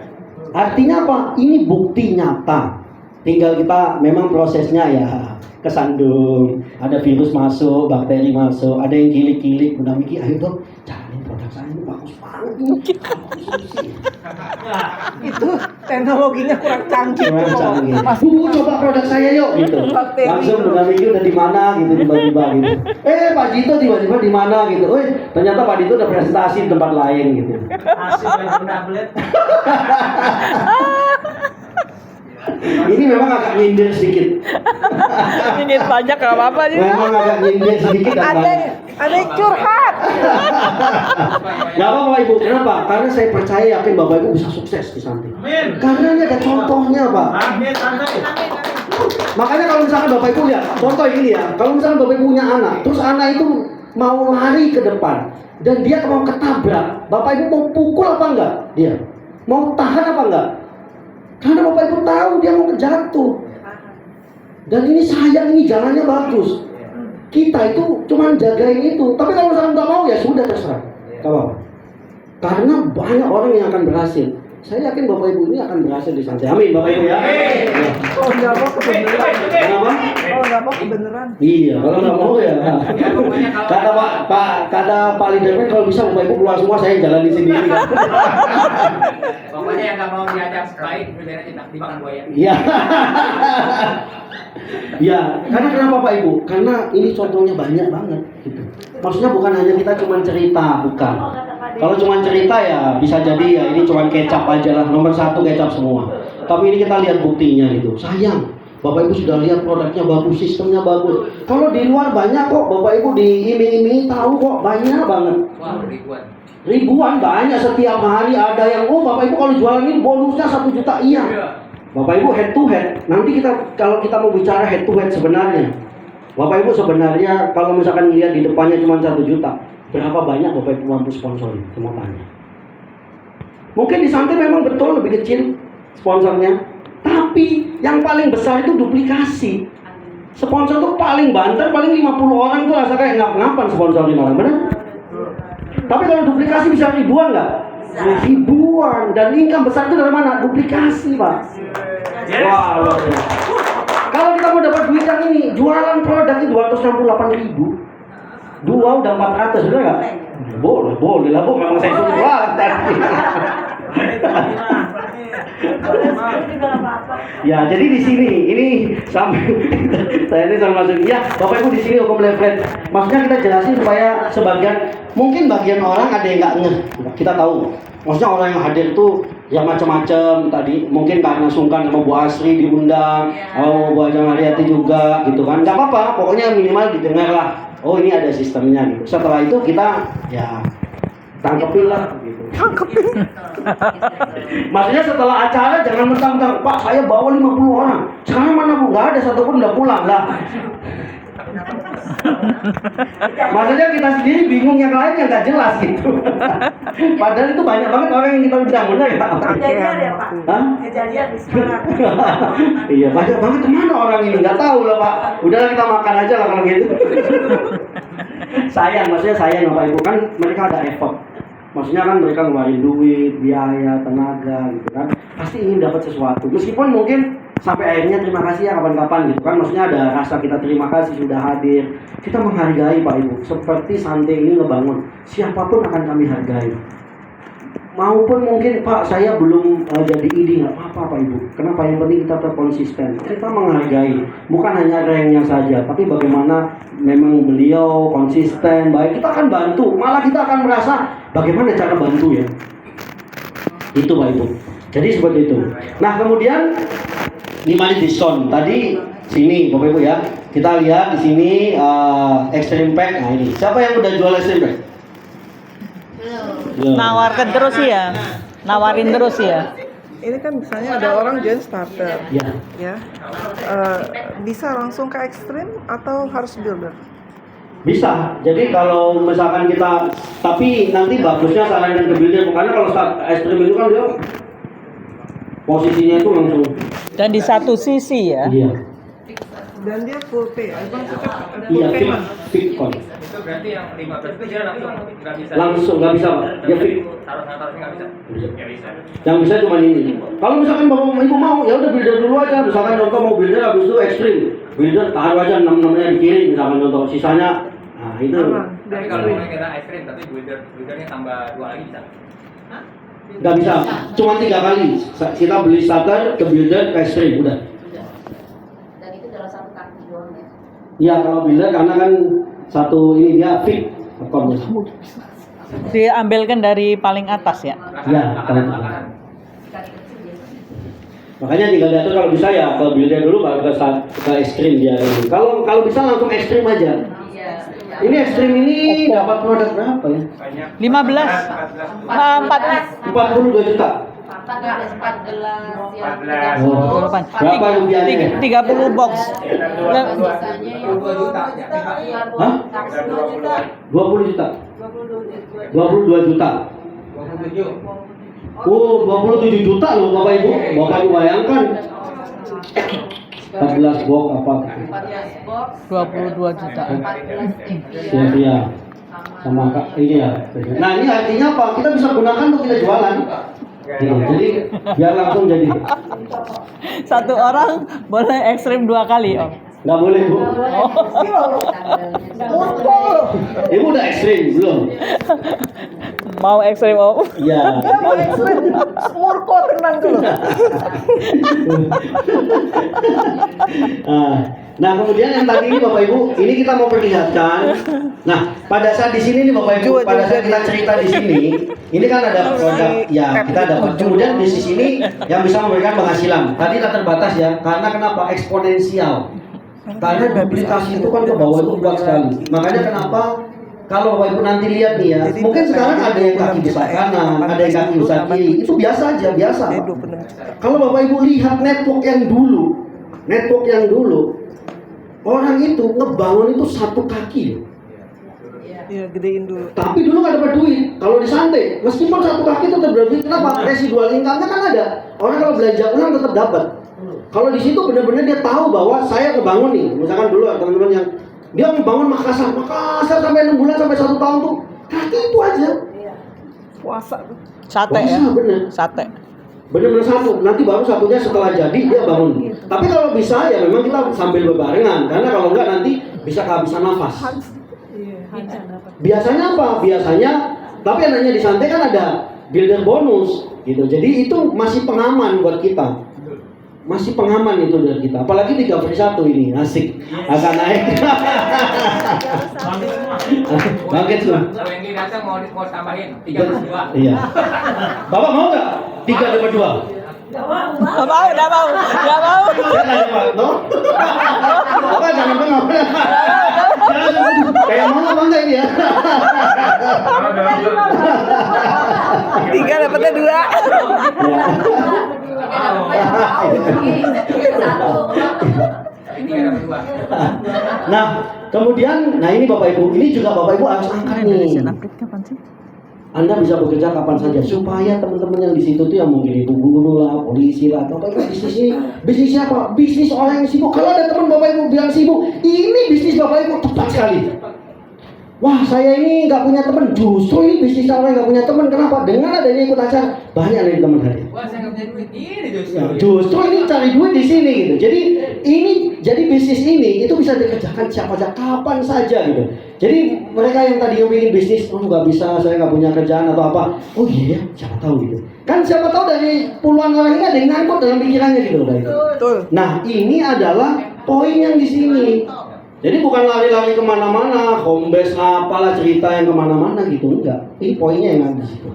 S1: Artinya apa? Ini bukti nyata. Tinggal kita memang prosesnya ya kesandung, ada virus masuk, bakteri masuk, ada yang kilik-kilik, udah mikir, ayo dong, jalanin produk saya ini bagus banget ini.
S2: Itu teknologinya kurang canggih.
S1: Kurang canggih.
S2: Masih
S1: Coba produk saya yuk gitu.
S2: Bakteri.
S1: Langsung udah mikir udah di mana gitu tiba-tiba gitu. Pak Dito tiba-tiba di mana gitu. Ternyata Pak Dito udah presentasi di tempat lain gitu.
S5: Asik yang tablet.
S1: Ini memang agak nyindir sedikit.
S6: Ini pajak nggak apa-apa juga.
S1: Memang agak nyindir sedikit dan
S2: ada yang curhat.
S1: Gak apa-apa Ibu, kenapa? Karena saya percaya yakin Bapak Ibu bisa sukses di samping.
S5: Amin.
S1: Karena ini ada contohnya Pak.
S5: Amin. Santai.
S1: Makanya kalau misalkan Bapak Ibu lihat, contoh ini ya, kalau misalkan Bapak Ibu punya anak, terus anak itu mau lari ke depan dan dia mau ketabrak, Bapak Ibu mau pukul apa enggak? Dia mau tahan apa enggak? Karena Bapak Ibu tahu dia mau jatuh. Dan ini sayang, ini jalannya bagus. Kita itu cuma jagain itu. Tapi kalau misalkan nggak mau ya sudah terserah. Gak apa-apa. Karena banyak orang yang akan berhasil. Saya yakin Bapak Ibu ini akan berhasil di Santai. Amin Bapak Ibu ya.
S2: Oh nggak mau kebenaran.
S1: Kenapa?
S2: Oh nggak mau kebenaran.
S1: Iya, kalau nggak mau ya. Kata Pak Leader kalau bisa Bapak Ibu keluar semua, saya jalan di sendiri.
S3: Pokoknya yang nggak mau diajak baik, benernya dimakan buaya.
S1: Iya. Ya, karena kenapa Pak Ibu? Karena ini contohnya banyak banget gitu. Maksudnya bukan hanya kita cuma cerita, bukan. Kalau cuma cerita ya bisa jadi ya ini cuma kecap aja lah, nomor 1 kecap semua. Tapi ini kita lihat buktinya gitu. Sayang, Bapak Ibu sudah lihat produknya bagus, sistemnya bagus. Kalau di luar banyak kok, Bapak Ibu diiming-imingi tahu kok, banyak banget.
S3: Wah, ribuan.
S1: Ribuan banyak, setiap hari ada yang Bapak Ibu kalau jualan ini bonusnya 1 juta, iya. Bapak Ibu head to head. Nanti kalau kita mau bicara head to head sebenarnya, Bapak Ibu sebenarnya kalau misalkan lihat di depannya cuma 1 juta, berapa banyak Bapak Ibu mampu sponsorin? Semua tanya. Mungkin di Santai memang betul lebih kecil sponsornya, tapi yang paling besar itu duplikasi. Sponsor itu paling banter, paling 50 orang tuh rasa kayak ngap-ngapan sponsorin orang, benar? Tapi kalau duplikasi bisa ribuan nggak? Ribuan. Dan income besar itu dari mana? Duplikasi, Pak. Wah, luar biasa. Kalau kita mau dapat duit yang ini, jualan produk itu 268.000. 2 udah 400, benar nggak? Boleh lah, Bu. Memang saya suruh jualan tadi. Ya, jadi di sini ini sampai saya ini sama masuk. Ya, Bapak Ibu di sini hukum level. Maksudnya kita jelasin supaya sebagian mungkin bagian orang ada yang nggak ngeh. Kita tahu. Maksudnya orang yang hadir itu ya macam-macam tadi. Mungkin karena sungkan sama Bu Asri diundang, sama Bu Ajeng Mariati juga gitu kan. Nggak apa-apa, pokoknya minimal didengar lah. Oh, ini ada sistemnya gitu. Setelah itu kita ya tangkepin lah gitu. Maksudnya setelah acara jangan mentang-mentang, Pak saya bawa 50 orang. Sekarang mana Bu? Nggak ada satupun udah pulang lah. Maksudnya kita sendiri bingung, yang lain yang nggak jelas gitu. Padahal itu banyak banget orang yang kita undang, benar ya?
S4: Kejadian ya Pak?
S1: Hah?
S4: Kejadian di sekolah.
S1: Iya, banyak banget. Kemana orang ini? Nggak tahu lah Pak. Udahlah kita makan aja lah kalau gitu. Sayang, maksudnya sayang Bapak Ibu, kan mereka ada effort. Maksudnya kan mereka ngeluarin duit, biaya, tenaga gitu kan. Pasti ingin dapat sesuatu. Meskipun mungkin sampai akhirnya terima kasih ya kapan-kapan gitu kan. Maksudnya ada rasa kita terima kasih sudah hadir. Kita menghargai Pak Ibu. Seperti Santai ini ngebangun. Siapapun akan kami hargai. Maupun mungkin Pak saya belum jadi ID, nggak apa-apa Pak Ibu. Kenapa? Yang penting kita tetap konsisten. Kita menghargai. Bukan hanya ranknya saja. Tapi bagaimana memang beliau konsisten, baik. Kita akan bantu. Malah kita akan merasa bagaimana cara bantu ya. Itu Pak Ibu. Jadi seperti itu. Nah kemudian limited discount tadi sini Bapak Ibu ya. Kita lihat di sini extreme pack. Nah ini siapa yang udah jual extreme pack?
S6: Nawarkan terus ya. Nawarin terus ya.
S2: Ini kan misalnya ada orang join starter,
S1: Ya.
S2: ya, bisa langsung ke ekstrim atau harus builder?
S1: Bisa. Jadi kalau misalkan kita, tapi nanti bagusnya sarankan ke builder, karena kalau start ekstrim itu kan dia posisinya itu langsung.
S6: Dan di satu sisi ya.
S1: Iya.
S2: Dan dia full pay, maksudnya
S1: Iya,
S2: full payment.
S1: fix coin.
S3: Itu berarti yang 15 itu dia langsung nggak bisa.
S1: Langsung nggak bisa Pak. Dia fix.
S3: Harusnya nggak bisa. Nggak bisa.
S1: Yang bisa cuma ini. Kalau misalkan Bapak Ibu mau, ya udah builder dulu aja. Misalkan contoh mau builder habis itu ekstrim. Builder taruh aja 6-6-nya di kiri misalkan contoh. Sisanya nah itu.
S3: Tapi kalau mulai kita ekstrim tapi buildernya tambah 2 lagi bisa.
S1: Nggak bisa. Cuma 3 kali. Kita beli starter ke builder ke ekstrim udah.
S4: Dan itu dalam satu kaki doang ya.
S1: Iya kalau builder karena kan satu ini dia fix akunnya.
S6: Diambilkan dari paling atas ya.
S1: Iya, makanya tinggal diatur kalau bisa ya ke builder dulu baru ke ekstrim dia ini. Kalau bisa langsung ekstrim aja. Ini ekstrim ini dapat produk berapa ya?
S6: 15.
S1: 42 juta.
S4: 14
S1: Oh, berapa rupiahnya?
S6: 30 box.
S3: 2 juta.
S1: Hah? 20 juta. 22 juta.
S3: 27.
S1: Oh, 27 juta loh Bapak Ibu. Bapak Ibu bayangkan. 14 box apa?
S6: 22 juta.
S1: Iya. Sama ini ya. Nah, ini artinya apa? Kita bisa gunakan untuk kita jualan. Jadi biar langsung jadi.
S6: Satu orang boleh ekstrim 2 kali Om.
S1: Nggak boleh Bu. Ibu udah ekstrim belum?
S6: Mau ekstrim Om?
S1: Iya.
S2: Murko tenang dulu.
S1: Nah, kemudian yang tadi ini Bapak Ibu, ini kita mau perlihatkan. Nah, pada saat di sini nih Bapak Ibu, pada saat kita cerita di sini, ini kan ada produk, ya kita dapat. Kemudian bisnis ini yang bisa memberikan penghasilan. Tadi tak terbatas ya, karena kenapa? Eksponensial. Karena duplikasi itu kan ke bawah itu kuat sekali. Makanya kenapa? Kalau Bapak Ibu nanti lihat nih ya, mungkin sekarang ada yang kaki besar kanan, ada yang kaki besar kiri, itu biasa aja, biasa. Kalau Bapak Ibu lihat network yang dulu, orang itu ngebangun itu satu kaki.
S2: Iya, gedein dulu.
S1: Tapi dulu nggak dapat duit. Kalau disantai, meskipun satu kaki tetap berduit. Kenapa? Residual income-nya kan ada. Orang kalau belanja ulang tetap dapat. Kalau di situ benar-benar dia tahu bahwa saya ngebangun nih. Misalkan dulu teman-teman yang dia ngebangun Makassar sampai 6 bulan sampai 1 tahun tuh kaki itu aja.
S2: Puasa tuh.
S6: Sate
S1: Puasa,
S6: ya.
S1: bener.
S6: Sate.
S1: Benar-benar satu, nanti baru satunya setelah jadi dia bangun. Tapi kalau bisa ya memang kita sambil berbarengan, karena kalau enggak nanti bisa kehabisan nafas. Biasanya apa? Biasanya, tapi enaknya di santai kan ada builder bonus gitu. Jadi itu masih pengaman buat kita. Masih pengaman itu buat kita. Apalagi 3/1 ini, asik. Akan naik. Bangkit semua.
S3: Kalau yang ini datang mau tambahin 3+2.
S1: Iya. Bapak mau nggak 3/2?
S6: Gak mau.
S1: Saya tanya Pak, no? Bapak jangan bengong. Kayak mau apa enggak ini ya?
S2: 3 dapatnya 2.
S1: Nah, kemudian, ini Bapak Ibu, ini juga Bapak Ibu harus angkat nih.
S6: Kapan sih?
S1: Anda bisa bekerja kapan saja supaya teman-teman yang di situ tuh yang mungkin ibu guru lah, polisi lah, atau apa bisnis ini, bisnis siapa? Bisnis orang yang sibuk. Kalau ada teman Bapak Ibu bilang sibuk, ini bisnis Bapak Ibu tepat sekali. Wah, saya ini nggak punya teman, justru ini bisnis orang yang nggak punya teman. Kenapa? Dengan adanya ikut acara banyak nih teman hadir.
S3: Wah, saya nggak punya duit. Ini justru.
S1: Ya, justru ini cari duit di sini gitu. Jadi bisnis ini itu bisa dikerjakan siapa saja, kapan saja gitu. Jadi mereka yang tadi bikin bisnis, nggak bisa, saya nggak punya kerjaan atau apa. Oh iya, siapa tahu gitu. Kan siapa tahu dari puluhan orang ini ada yang ngangkut dalam pikirannya gitu loh.
S2: Betul.
S1: Nah, ini adalah poin yang di sini. Jadi bukan lari-lari kemana-mana, kombes apalah cerita yang kemana-mana gitu, enggak. Ini poinnya yang ada di situ.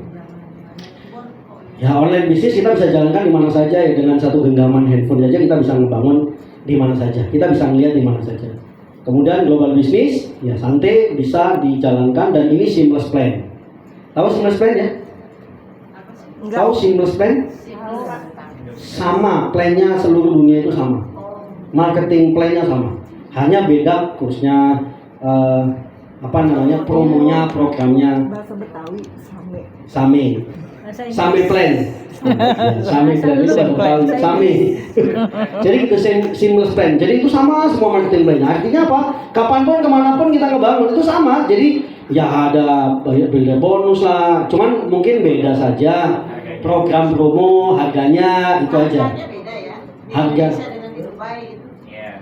S1: Ya, online bisnis kita bisa jalankan di mana saja ya, dengan satu genggaman handphone saja kita bisa ngebangun di mana saja. Kita bisa ngelihat di mana saja. Kemudian global bisnis, ya santai bisa dijalankan dan ini seamless plan. Tahu seamless plan ya? Tahu seamless plan? Sama, plannya seluruh dunia itu sama. Marketing plannya sama. Hanya beda kursnya, promonya, programnya.
S2: Bahasa Betawi same.
S1: Same plan. Same plan itu bahasa Betawi. Same. Jadi itu seamless plan. Jadi itu sama semua marketing plan. Artinya apa? Kapanpun, kemanapun kita ngebangun itu sama. Jadi ya ada builder bonus lah. Cuman mungkin beda saja. Program promo, harganya itu aja.
S4: Beda ya.
S1: Harga
S4: dengan di Dubai itu.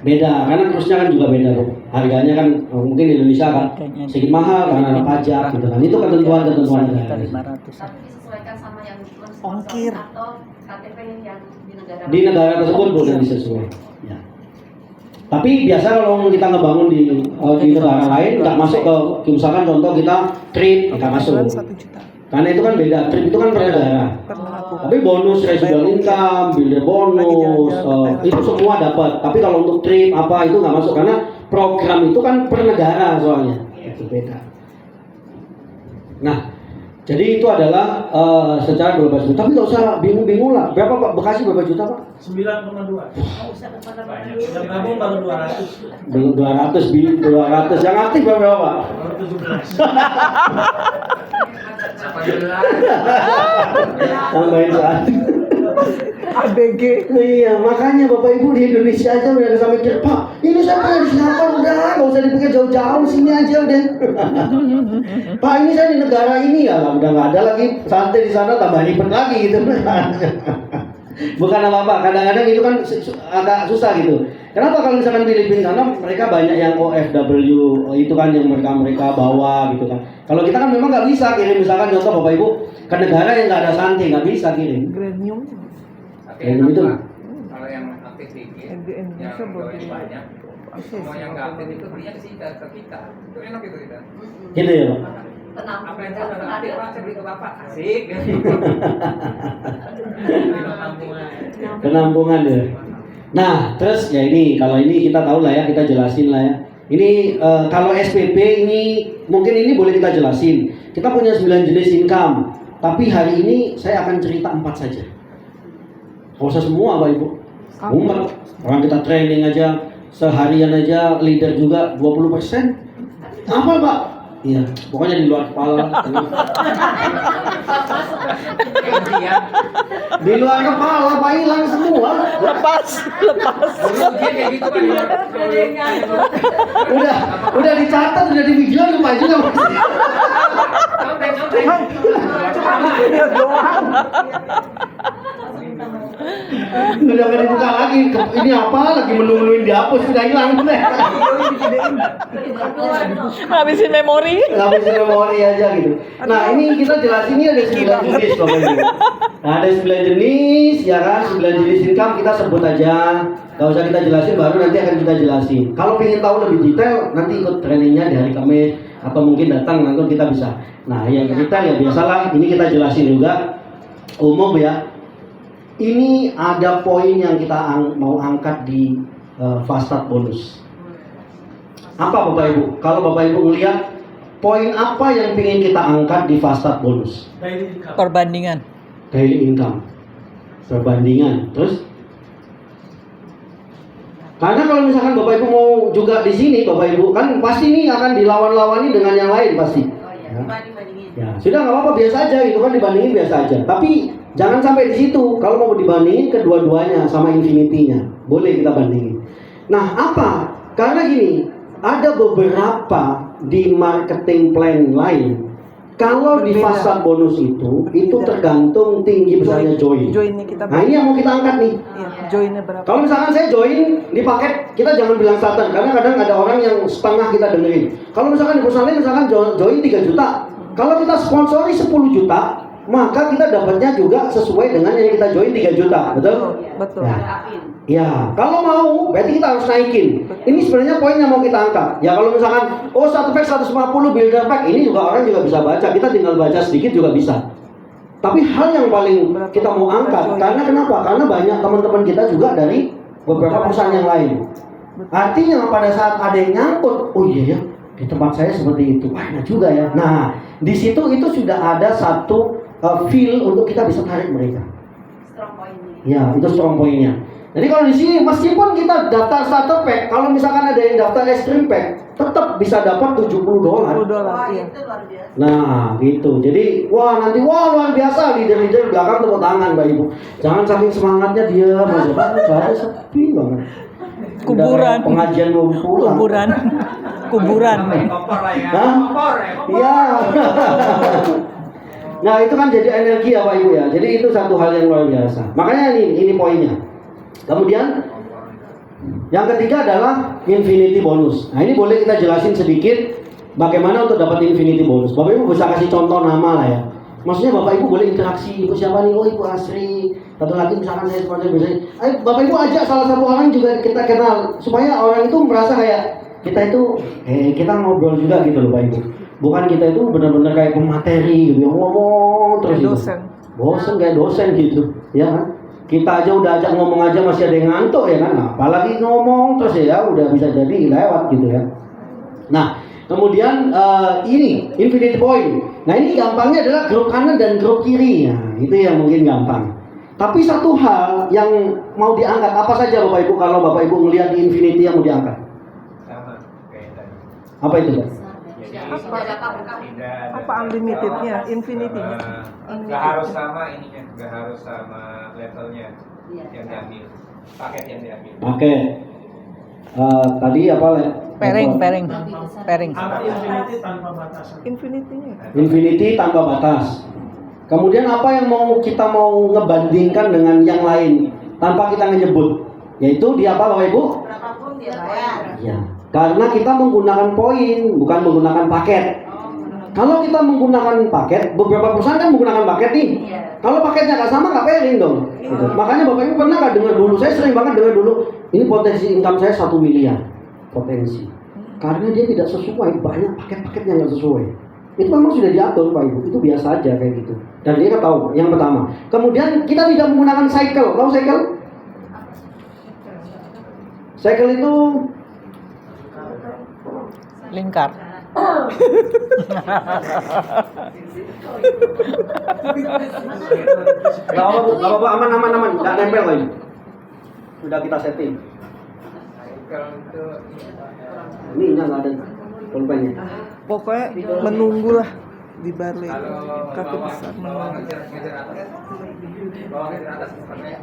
S1: beda, karena kursnya kan juga beda loh. Harganya kan mungkin di Indonesia kan sedikit mahal karena ada pajak gitu kan. Itu ketentuan negara.
S7: Tapi disesuaikan sama yang
S2: ongkir
S7: atau KTP yang
S1: di negara tersebut boleh disesuaikan. Ya. Tapi biasa kalau kita ngebangun di negara lain nggak masuk ke misalkan contoh kita trip nggak masuk.
S2: 1 juta.
S1: Karena itu kan beda, trip itu kan per negara. Tapi bonus residual income, builder bonus, itu semua dapat. Tapi kalau untuk trip apa itu nggak masuk karena program itu kan per negara soalnya. Itu beda. Nah, jadi itu adalah secara global. Tapi nggak usah bingung-bingung lah. Berapa Pak? Bekasi berapa juta Pak?
S5: 9,2. Yang gabung baru 200.
S1: Belum 200. Yang aktif berapa Pak?
S5: Baru 17.
S1: Tambahin saat.
S2: ABG.
S1: Iya, makanya Bapak Ibu di Indonesia aja udah bisa mikir, Pak, ini saya pengen di Singapura udah, nggak usah dipikir jauh-jauh, sini aja udah. Pak, ini saya di negara ini ya, udah nggak ada lagi santai di sana, tambah ribet lagi gitu. Bukan apa-apa, kadang-kadang itu kan agak susah gitu. Kenapa kalau misalkan Filipina sana mereka banyak yang OFW itu kan yang mereka bawa gitu kan. Kalau kita kan memang nggak bisa kirim misalkan contoh Bapak Ibu ke negara yang nggak ada santai, nggak bisa kirim.
S2: Gremium.
S3: Tapi
S1: Gremium itu.
S3: kalau yang aktif dikit, yang
S2: Indonesia
S3: pegawai banyak, Semua yang nggak aktif itu belinya ke kita. Itu enak itu kita.
S1: Gitu ya Pak?
S7: Tenang.
S3: Apa yang saya udah aktif Pak, saya beli ke Bapak. Asik.
S1: Penampungan ya. Nah, terus ya ini kalau ini kita tahu lah ya, kita jelasin lah ya. Ini kalau SPP ini mungkin ini boleh kita jelasin. Kita punya 9 jenis income, tapi hari ini saya akan cerita 4 saja. Kalau usah semua Bapak Ibu. Umar, orang kita training aja seharian aja leader juga 20%. Apa Pak? Iya, pokoknya di luar kepala. Di luar kepala Pak hilang semua.
S6: Lepas.
S3: Kayak gitu kan.
S1: Udah dicatat, udah di video lupa juga Mas. Udah gak dibuka lagi. Ini apa? Lagi menu-menuin dihapus, sudah hilang.
S6: Habisin memori.
S1: Ngabisin memori aja gitu. Nah ini kita jelasin ini ada 9 jenis Bapak Ibu. Nah ada 9 jenis ya kan, 9 jenis income kita sebut aja. Gak usah kita jelasin, baru nanti akan kita jelasin. Kalau ingin tahu lebih detail, nanti ikut trainingnya di hari Kamis atau mungkin datang nanti kita bisa. Nah yang detail ya biasalah, ini kita jelasin juga umum ya. Ini ada poin yang kita mau angkat di fast start bonus. Apa Bapak Ibu? Kalau Bapak Ibu melihat poin apa yang ingin kita angkat di fast start bonus?
S6: Perbandingan.
S1: Daily income. Perbandingan. Terus? Karena kalau misalkan Bapak Ibu mau juga di sini, Bapak Ibu kan pasti ini akan dilawan-lawani dengan yang lain pasti.
S4: Oh iya, dibanding-bandingin.
S1: Ya, sudah nggak apa-apa, biasa aja itu kan, dibandingin biasa aja. Tapi jangan sampai di situ. Kalau mau dibandingin kedua-duanya sama infinity-nya, boleh kita bandingin. Nah, apa? Karena gini, ada beberapa di marketing plan lain. Kalau di
S2: Berbeda.
S1: fast start bonus itu
S2: Berbeda.
S1: tergantung tinggi besarnya join.
S2: Joinnya kita
S1: Nah, ini yang mau kita angkat nih.
S2: Iya, joinnya berapa?
S1: Kalau misalkan saya join di paket, kita jangan bilang starter, karena kadang ada orang yang setengah kita dengerin. Kalau misalkan di perusahaan lain misalkan join 3 juta, kalau kita sponsori 10 juta, maka kita dapatnya juga sesuai dengan yang kita join 3 juta, betul?
S2: Betul.
S1: Ya. Ya, kalau mau, berarti kita harus naikin. Ini sebenarnya poin yang mau kita angkat. Ya kalau misalkan, oh 1 pack 150 builder pack, ini juga orang juga bisa baca. Kita tinggal baca sedikit juga bisa. Tapi hal yang paling kita mau angkat, karena kenapa? Karena banyak teman-teman kita juga dari beberapa perusahaan yang lain. Artinya pada saat ada yang nyangkut, oh iya ya, di tempat saya seperti itu, wah enak juga ya. Nah, di situ itu sudah ada satu feel untuk kita bisa tarik mereka.
S7: Strong point ini.
S1: Ya, itu strong point-nya. Jadi kalau di sini meskipun kita daftar starter pack, kalau misalkan ada yang daftar extreme pack, tetap bisa dapat $70.
S2: $10,
S4: Wah,
S2: iya.
S4: itu luar biasa.
S1: Nah, gitu. Jadi, nanti luar biasa, leader-leader belakang tepuk tangan, Mbak Ibu. Jangan saking semangatnya dia, saya sepi banget.
S6: Kuburan.
S1: Udah pengajian mau pulang.
S6: Kuburan.
S3: Kompor lah ya.
S1: Hah?
S3: Kompor.
S1: Iya. Nah, itu kan jadi energi ya, Pak Ibu ya. Jadi itu satu hal yang luar biasa. Makanya ini poinnya. Kemudian yang ketiga adalah infinity bonus. Nah ini boleh kita jelasin sedikit bagaimana untuk dapat infinity bonus. Bapak Ibu bisa kasih contoh nama lah ya. Maksudnya Bapak Ibu boleh interaksi. Ibu siapa nih? Oh Ibu Asri. Satu lagi misalkan saya sponsor biasanya. Ayo Bapak Ibu ajak salah satu orang juga kita kenal supaya orang itu merasa kayak kita itu kita ngobrol juga gitu loh Bapak Ibu. Bukan kita itu benar-benar kayak pemateri gitu, ngomong terus.
S2: Kayak dosen.
S1: Bosen kayak dosen gitu, ya kan? Kita aja udah ajak ngomong aja masih ada yang ngantuk ya kan, nah, apalagi ngomong terus ya udah bisa jadi lewat gitu ya. Nah kemudian ini infinity point. Nah ini gampangnya adalah grup kanan dan grup kiri. Nah itu yang mungkin gampang. Tapi satu hal yang mau diangkat apa saja Bapak Ibu kalau Bapak Ibu melihat di infinity yang mau diangkat?
S3: Sama kayak tadi.
S1: Apa itu Pak?
S2: Apa unlimitednya, infinity-nya?
S3: Nggak harus sama ininya, nggak harus sama levelnya yang diambil, paket yang diambil.
S1: Oke. Tadi apa?
S6: Pairing.
S5: Arti infinity tanpa batasan.
S2: Infinity-nya.
S1: Infinity tanpa batas. Kemudian apa yang kita mau ngebandingkan dengan yang lain tanpa kita menyebut, yaitu di apa Bapak Ibu?
S4: Berapapun dia bayar.
S1: Ya, karena kita menggunakan poin, bukan menggunakan paket. Kalau kita menggunakan paket, beberapa perusahaan kan menggunakan paket nih.
S7: Iya.
S1: Kalau paketnya nggak sama, nggak pairing dong. Gitu. Makanya Bapak Ibu pernah nggak dengar dulu? Saya sering banget dengar dulu. Ini potensi income saya 1 miliar. potensi. Karena dia tidak sesuai, banyak paket-paket yang nggak sesuai. Itu memang sudah diatur Pak Ibu, itu biasa aja kayak gitu. Dan dia tahu, yang pertama. Kemudian kita tidak menggunakan cycle, tahu cycle? Cycle itu
S6: Lingkar.
S1: Gak apa-apa, aman, gak nempel lagi. Sudah kita setting.
S3: Kalau itu
S1: Ini nggak ada pulpennya.
S2: Pokoknya menunggulah di balik
S3: kalau
S2: kafe
S3: bawah
S2: besar
S3: bawah
S2: menunggu.
S3: ngejar atas, bawah ngejar atas sebenarnya.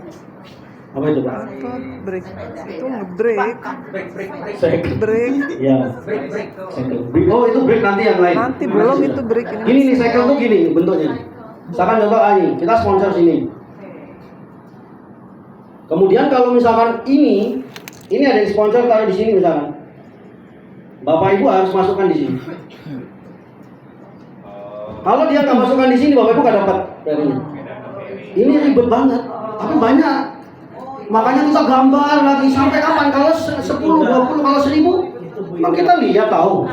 S1: Apa itu Pak?
S2: Apa break itu ngebreak
S3: Break.
S2: break
S1: Ya.
S3: Break tuh.
S1: Cycle. Oh itu break nanti yang lain.
S2: nanti belum itu break ini.
S1: Gini nih cycle tuh gini bentuknya. Misalkan contoh ini, kita sponsor sini. Kemudian kalau misalkan ini ada yang sponsor taruh di sini misalkan. Bapak Ibu harus masukkan di sini. Kalau dia nggak masukkan di sini, Bapak Ibu nggak dapat revenue. Ini ribet banget, tapi banyak. Makanya kita gambar lagi sampai kapan? Kalau 10, 20, kalau 1000, kan kita lihat tahu.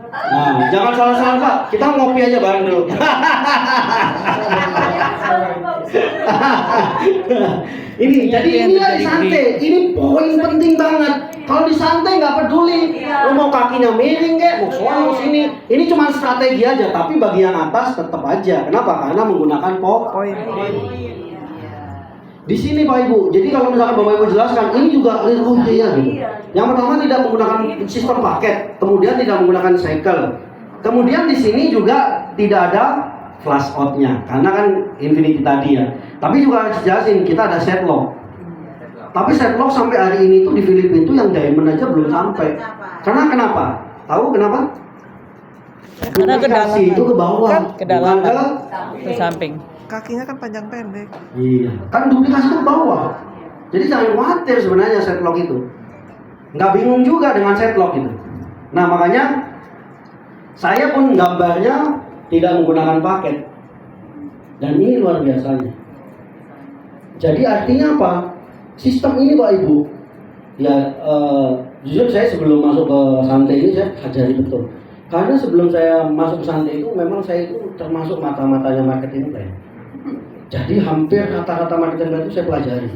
S1: Nah, jangan salah-salah Pak. Kita ngopi aja bareng dulu. Jadi ini lagi santai. Ini poin penting banget. Kalau disantai nggak peduli, lo mau kakinya miring kek, mau soal mau sini. Ini cuma strategi aja. Tapi bagi yang atas tetap aja. Kenapa? Karena menggunakan poin. Di sini Pak Ibu. Jadi kalau misalkan Bapak Ibu jelaskan, ini juga oh iya gitu. Yang pertama tidak menggunakan sistem paket, kemudian tidak menggunakan cycle. Kemudian di sini juga tidak ada flash out-nya karena kan infinity tadi ya. Tapi juga harus jelasin kita ada set lock. Tapi set lock sampai hari ini tuh di Filipina itu yang diamond aja belum sampai. Karena kenapa? Tahu kenapa?
S6: Karena ke dalam.
S1: Duplikasi itu ke bawah,
S6: Ke dalam.
S1: bukan
S6: Ke samping.
S2: Kakinya kan panjang pendek.
S1: Iya, kan duplikasi itu ke bawah. Jadi jangan khawatir sebenarnya set lock itu. Nggak bingung juga dengan set lock itu. Nah makanya saya pun gambarnya tidak menggunakan paket. Dan ini luar biasanya. Jadi artinya apa? Sistem ini Pak Ibu, ya jujur saya sebelum masuk ke Santai ini saya ajari betul. Karena sebelum saya masuk ke Santai itu memang saya itu termasuk mata-matanya marketing plan. Jadi hampir kata-kata marketing plan itu saya pelajari.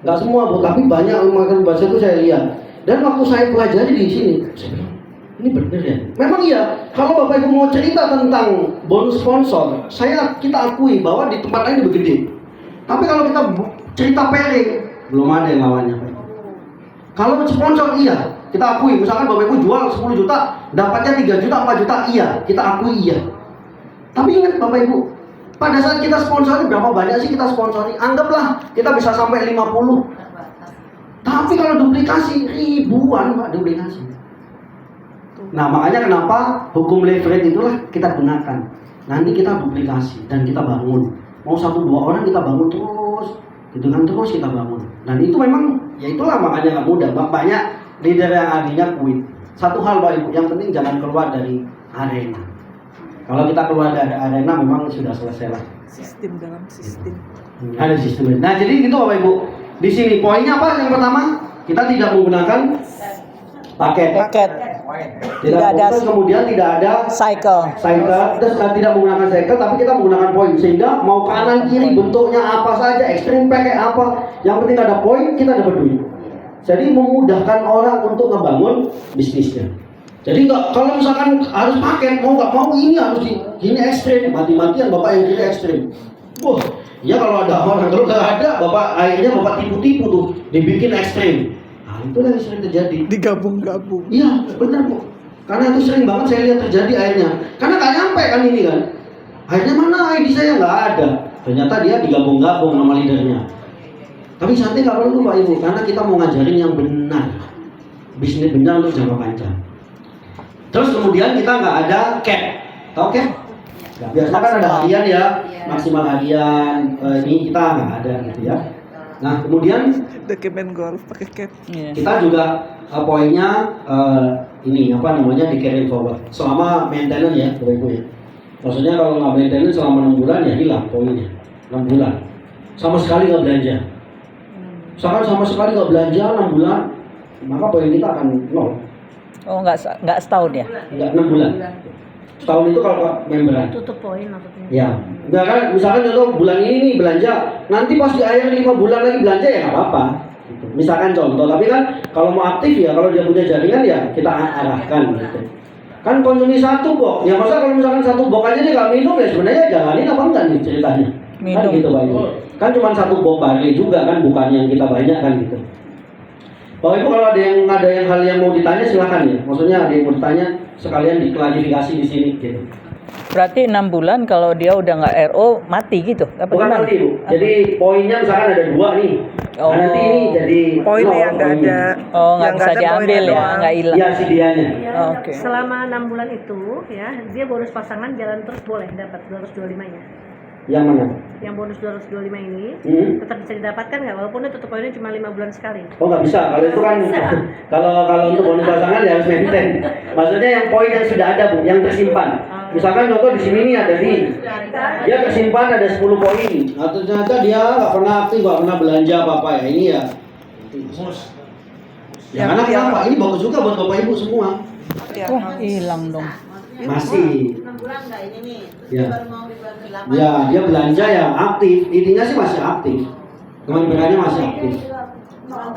S1: Nggak semua Bu, tapi banyak marketing bahasa itu saya lihat. Dan waktu saya pelajari di sini, saya bilang, ini benar ya? Memang iya. Kalau Bapak Ibu mau cerita tentang bonus sponsor, kita akui bahwa di tempat lain lebih gede. Tapi kalau kita cerita pairing, belum ada yang lawannya. Kalau sponsor iya, kita akui. Misalkan Bapak Ibu jual 10 juta, dapatnya 3 juta, 4 juta, iya. Kita akui iya. Tapi ingat Bapak Ibu, pada saat kita sponsori, berapa banyak sih kita sponsori? Anggaplah kita bisa sampai 50. Tapi kalau duplikasi, ribuan Pak duplikasi. Nah makanya kenapa hukum leverage itulah kita gunakan. Nanti kita duplikasi dan kita bangun. Mau 1-2 orang kita bangun terus, gitu kan, terus kita bangun. Dan itu memang, ya itulah makanya nggak mudah. Banyak leader yang akhirnya quit. Satu hal Pak Ibu, yang penting jangan keluar dari arena. Kalau kita keluar dari arena memang sudah selesai lah.
S2: Sistem dalam sistem.
S1: Ada sistemnya. Nah jadi gitu Bapak Ibu. Di sini poinnya apa? Yang pertama, kita tidak menggunakan paket. Tidak ada. Kemudian tidak ada
S6: Cycle.
S1: terus tidak menggunakan cycle, tapi kita menggunakan poin. Sehingga mau kanan kiri bentuknya apa saja, extreme pakai apa, yang penting ada poin, kita dapat duit. Jadi memudahkan orang untuk ngebangun bisnisnya. Jadi nggak, kalau misalkan harus paket, mau nggak mau ini harus gini ekstrim, mati-matian Bapak yang gini ekstrim. Wah, ya kalau ada orang, kalau nggak ada, Bapak akhirnya Bapak tipu-tipu tuh, dibikin ekstrim. Nah itulah yang sering terjadi.
S2: Digabung-gabung.
S1: Iya, benar Bu. Karena itu sering banget saya lihat terjadi akhirnya. Karena nggak nyampe kan ini kan. Akhirnya mana ID saya nggak ada. Ternyata dia digabung-gabung nama leadernya. Tapi Santai nggak perlu Pak Ibu, karena kita mau ngajarin yang benar. Bisnis benar untuk jangka panjang. Terus kemudian kita nggak ada cap. Tahu cap? Biasanya kan ada harian ya, maksimal harian. Ini kita nggak ada gitu ya. Nah kemudian
S2: Dokumen golf pakai cap.
S1: kita juga poinnya ini apa namanya di carry forward selama maintenance ya Bapak Ibu ya. Maksudnya kalau nggak maintenance selama 6 bulan ya hilang poinnya. 6 bulan sama sekali nggak belanja. Misalkan sama sekali nggak belanja 6 bulan, maka poin kita akan 0.
S6: Oh, nggak setahun ya?
S1: Enggak 6 bulan. Setahun itu kalau memberan.
S5: Tutup poin maksudnya.
S1: Ya. Enggak kan misalkan contoh bulan ini nih belanja, nanti pas di akhir 5 bulan lagi belanja ya nggak apa-apa. Gitu. Misalkan contoh, tapi kan kalau mau aktif ya kalau dia punya jaringan ya kita arahkan gitu. Kan konsumsi 1 box, ya masa kalau misalkan 1 box aja dia nggak minum ya sebenarnya jalanin apa enggak nih ceritanya?
S6: Minum.
S1: Kan gitu Pak Ibu. Kan cuma 1 box barley juga kan, bukan yang kita banyak kan gitu. Bapak Ibu kalau ada yang hal yang mau ditanya silakan ya. Maksudnya ada yang mau ditanya sekalian diklarifikasi di sini gitu.
S6: Berarti 6 bulan kalau dia udah nggak RO mati gitu? Apa
S1: Bukan
S6: gimana?
S1: nanti Bu. Jadi poinnya misalkan ada 2 nih.
S6: Oh.
S1: Nah, nanti ini jadi
S2: Poin
S1: nol
S2: yang nggak
S1: poinnya.
S2: ada.
S6: Oh, nggak
S2: Yang
S6: bisa
S2: ada
S6: diambil
S2: poinnya
S6: ya,
S2: doang.
S6: nggak hilang.
S1: Iya si dianya.
S6: Oh, oke.
S5: Selama 6 bulan itu ya, dia bonus pasangan jalan terus boleh dapat 225-nya.
S1: Yang mana?
S5: Yang bonus 225 ini tetap bisa didapatkan nggak walaupun dia tutup poinnya cuma 5 bulan sekali.
S1: Oh nggak bisa. Kalau itu kan kalau untuk bonus pasangan ya harus maintain. Maksudnya yang poin yang sudah ada Bu, yang tersimpan. Misalkan contoh di sini nih ada nih, dia tersimpan ada 10 poin. Nah, ternyata dia nggak pernah aktif, nggak pernah belanja apa-apa ya. Ini ya. Ya karena kenapa? Ini bagus juga buat Bapak Ibu semua.
S2: Ya.
S6: Wah, hilang dong.
S1: Masih.
S4: 6 bulan nggak ini nih?
S1: Ya.
S4: Baru mau di bulan ke-8.
S1: Ya, dia belanja ya aktif. Intinya sih masih aktif. Kementeriannya masih aktif.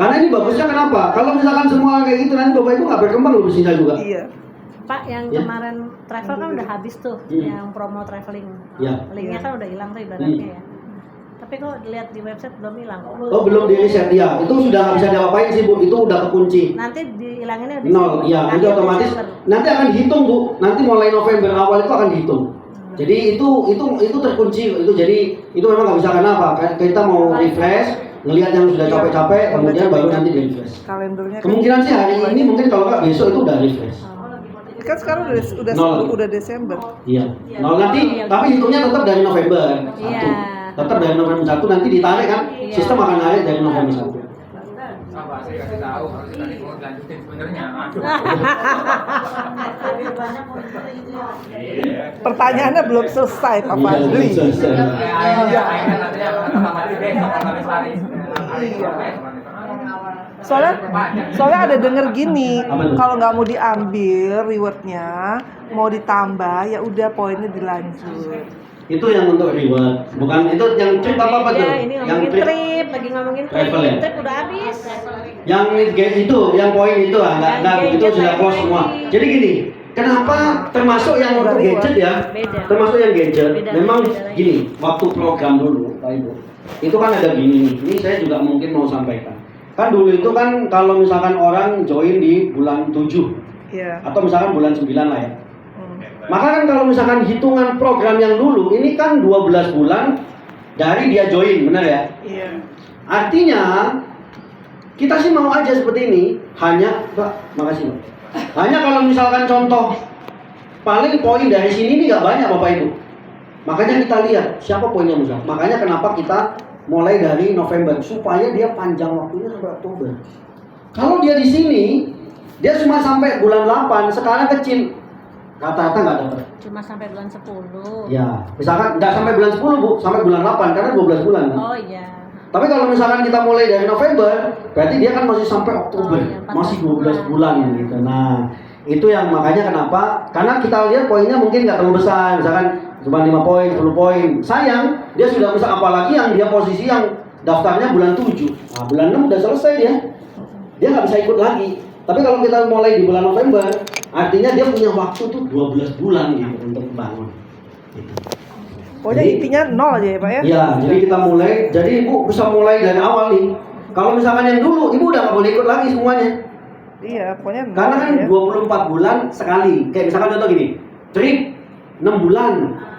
S1: Karena ini bagusnya kenapa? Kalau misalkan semua kayak gitu nanti Bapak Ibu nggak berkembang loh bisnisnya juga.
S2: Iya.
S5: Pak, yang
S1: Ya.
S5: kemarin travel kan udah habis tuh, yang promo traveling.
S1: Ya.
S5: Linknya kan udah hilang tuh ibaratnya ya. Tapi kok dilihat di website belum hilang.
S1: Oh belum di reset ya. Itu sudah nggak bisa diapa-apain sih Bu. Itu udah kekunci.
S5: Nanti dihilanginnya di
S1: 0, ya nanti
S5: akhir
S1: otomatis
S5: Desember.
S1: nanti akan dihitung Bu. Nanti mulai November awal itu akan dihitung. Jadi itu terkunci itu jadi itu memang nggak bisa karena apa? Kita mau refresh, ngelihat yang sudah capek-capek, kemudian baru nanti di refresh.
S2: Kalendernya kan
S1: Kemungkinan sih hari ini mungkin kalau nggak besok itu udah refresh.
S2: kan sekarang udah
S1: Nol.
S2: udah Desember.
S1: Iya. Nah nanti tapi hitungnya tetap dari November 1.
S5: Iya.
S1: Tetap dari November 1 nanti ditarik kan?
S5: Iya.
S1: Sistem akan narik dari November 1.
S3: Sama saya kasih tahu harusnya tadi mau lanjutin sebenarnya. Aduh.
S4: Lebih banyak poinnya itu ya.
S3: Iya.
S2: Pertanyaannya belum selesai Pak
S1: Iya,
S2: Fadli.
S1: selesai.
S3: Akhirnya nantinya sama di besok habis lari.
S2: Soalnya ada denger gini,
S1: Apa tuh?
S2: kalau nggak mau diambil rewardnya, mau ditambah ya udah poinnya dilanjut.
S1: Itu yang untuk reward, bukan itu yang trip apa tuh?
S5: Beda, ini
S1: Yang
S5: ngomongin trip, lagi ngomongin trip,
S1: Travel ya?
S5: trip udah habis.
S1: Yang itu, yang poin itu enggak itu
S5: gadget
S1: sudah
S5: lagi.
S1: close semua. Jadi gini, kenapa termasuk yang untuk gadget ya?
S5: Beda.
S1: Termasuk yang gadget.
S5: Beda,
S1: Memang
S5: beda lagi.
S1: gini, waktu program dulu, Pak Ibu. Itu kan ada gini nih. Ini saya juga mungkin mau sampaikan. Kan dulu itu kan kalau misalkan orang join di bulan 7
S2: Iya.
S1: atau misalkan bulan 9 lah ya.
S2: Hmm.
S1: Maka kan kalau misalkan hitungan program yang dulu ini kan 12 bulan dari dia join, benar ya?
S2: Iya.
S1: Artinya kita sih mau aja seperti ini, hanya Mbak, makasih Mbak. Hanya kalau misalkan contoh paling poin dari sini ini nggak banyak Bapak Ibu. Makanya kita lihat siapa poinnya Musa. Makanya kenapa kita mulai dari November supaya dia panjang waktunya sampai Oktober. Kalau dia di sini dia cuma sampai bulan 8, sekarang kecil. Rata-rata nggak dapat.
S5: Cuma sampai bulan 10.
S1: Ya, misalkan nggak sampai bulan 10 Bu, sampai bulan 8 karena 12 bulan kan.
S5: Oh iya.
S1: Tapi kalau misalkan kita mulai dari November, berarti dia kan masih sampai Oktober,
S5: Oh, iya, 14
S1: masih 12 bulan gitu. Nah, itu yang makanya kenapa? Karena kita lihat poinnya mungkin nggak terlalu besar, misalkan cuma 5 poin, 10 poin. Sayang, dia sudah bisa apalagi yang dia posisi yang daftarnya bulan 7. Nah, bulan 6 udah selesai dia. Dia nggak bisa ikut lagi. Tapi kalau kita mulai di bulan November, artinya dia punya waktu tuh 12 bulan gitu untuk bangun. Gitu.
S2: Pokoknya
S1: Jadi-
S2: intinya nol aja ya Pak ya.
S1: Ya, jadi kita mulai, jadi Ibu bisa mulai dari awal nih. Kalau misalkan yang dulu, Ibu udah nggak boleh ikut lagi semuanya.
S2: Iya, pokoknya nol
S1: Karena kan
S2: ya.
S1: 24 bulan sekali. Kayak misalkan contoh gini, trip 6 bulan.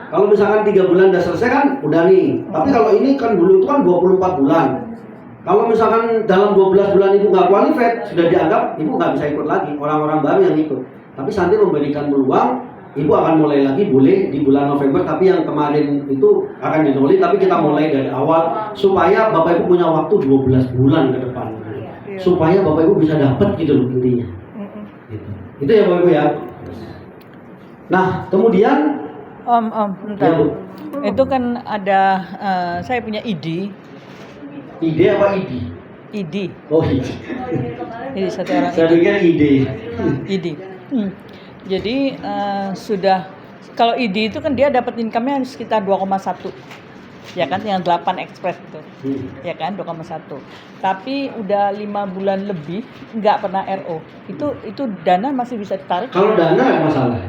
S1: Kalau misalkan 3 bulan udah selesai kan udah nih. Tapi kalau ini kan dulu itu kan 24 bulan. Kalau misalkan dalam 12 bulan Ibu nggak qualified, sudah dianggap Ibu nggak bisa ikut lagi. Orang-orang baru yang ikut. Tapi Santi memberikan peluang, Ibu akan mulai lagi boleh di bulan November. Tapi yang kemarin itu akan dinolin. Tapi kita mulai dari awal supaya Bapak Ibu punya waktu 12 bulan ke depan.
S2: Iya.
S1: Supaya Bapak Ibu bisa dapat gitu loh intinya.
S2: Mm-mm.
S1: Gitu. Itu ya Bapak Ibu ya. Nah, kemudian
S6: Om, bentar.
S1: Ya, Bu.
S6: Itu kan ada, saya punya ID.
S1: Ide apa ID?
S6: ID.
S1: Oh ide.
S6: Jadi satu orang
S1: Saya pikir ide.
S6: ID. Jadi sudah kalau ID itu kan dia dapat income-nya sekitar 2,1. Ya kan yang 8 express itu. Ya kan 2,1. Tapi udah 5 bulan lebih nggak pernah RO. Itu dana masih bisa ditarik?
S1: Kalau dana nggak masalah.